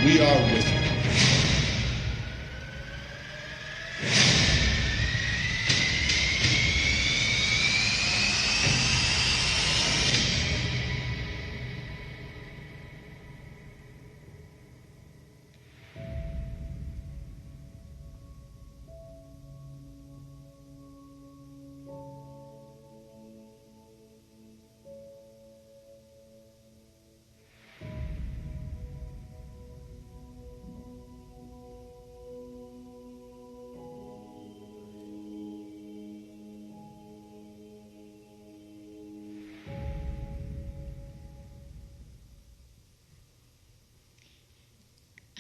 we are with you.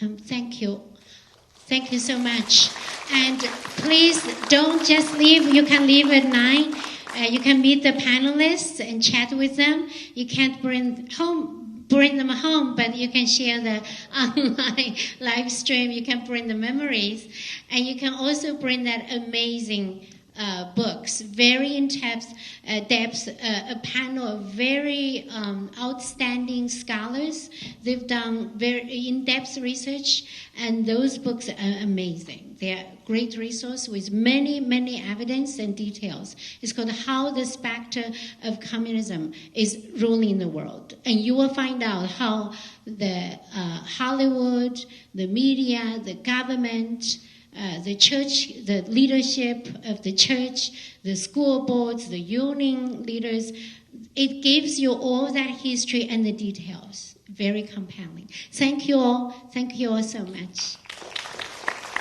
Thank you. Thank you so much. And please don't just leave. You can leave at 9. You can meet the panelists and chat with them. You can't bring them home, but you can share the online live stream. You can bring the memories. And you can also bring that amazing books, very in-depth, a panel of very outstanding scholars. They've done very in-depth research, and those books are amazing. They are a great resource with many, many evidence and details. It's called How the Specter of Communism is Ruling the World. And you will find out how the Hollywood, the media, the government, the church, the leadership of the church, the school boards, the union leaders, it gives you all that history and the details. Very compelling. Thank you all. Thank you all so much.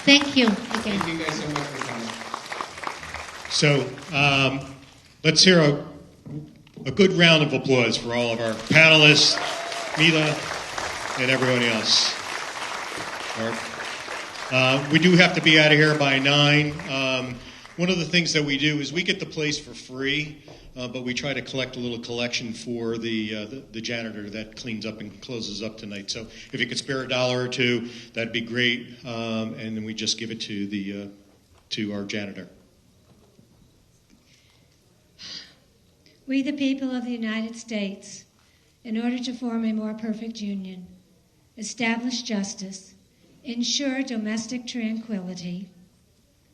Thank you again. Thank you guys so much for coming. So let's hear a good round of applause for all of our panelists, Mila, and everyone else. We do have to be out of here by 9. One of the things that we do is we get the place for free, but we try to collect a little collection for the janitor that cleans up and closes up tonight. So if you could spare $1 or $2, that'd be great, and then we just give it to our janitor. We, the people of the United States, in order to form a more perfect union, establish justice, ensure domestic tranquility,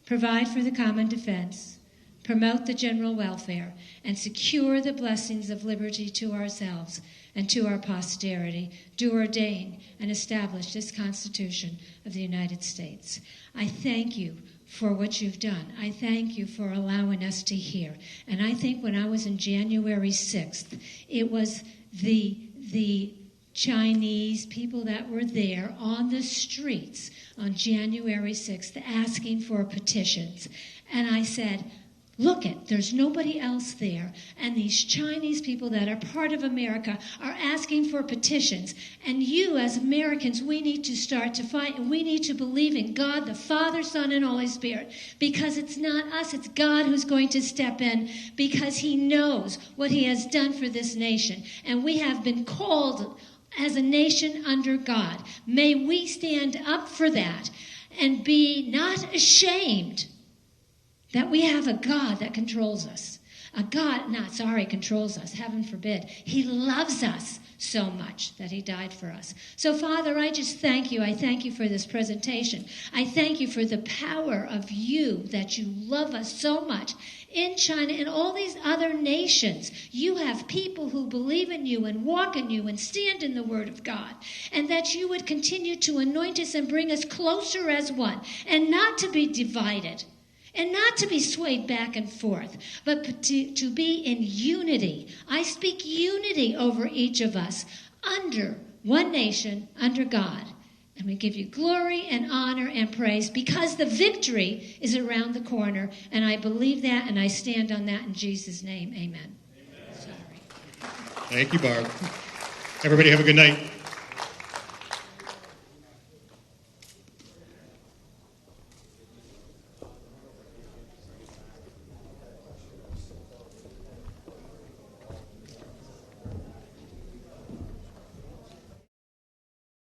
provide for the common defense, promote the general welfare, and secure the blessings of liberty to ourselves and to our posterity, do ordain and establish this Constitution of the United States. I thank you for what you've done. I thank you for allowing us to hear. And I think when I was in January 6th, it was the Chinese people that were there on the streets on January 6th asking for petitions. And I said, look there's nobody else there. And these Chinese people that are part of America are asking for petitions. And you, as Americans, we need to start to fight, and we need to believe in God, the Father, Son, and Holy Spirit. Because it's not us, it's God who's going to step in, because he knows what he has done for this nation. And we have been called as a nation under God. May we stand up for that and be not ashamed that we have a God that controls us. A God, controls us, heaven forbid. He loves us so much that he died for us. So, Father, I just thank you. I thank you for this presentation. I thank you for the power of you, that you love us so much. In China and all these other nations, you have people who believe in you and walk in you and stand in the Word of God. And that you would continue to anoint us and bring us closer as one, and not to be divided. And not to be swayed back and forth, but to be in unity. I speak unity over each of us, under one nation, under God. And we give you glory and honor and praise, because the victory is around the corner. And I believe that, and I stand on that in Jesus' name. Amen. Thank you, Barb. Everybody have a good night.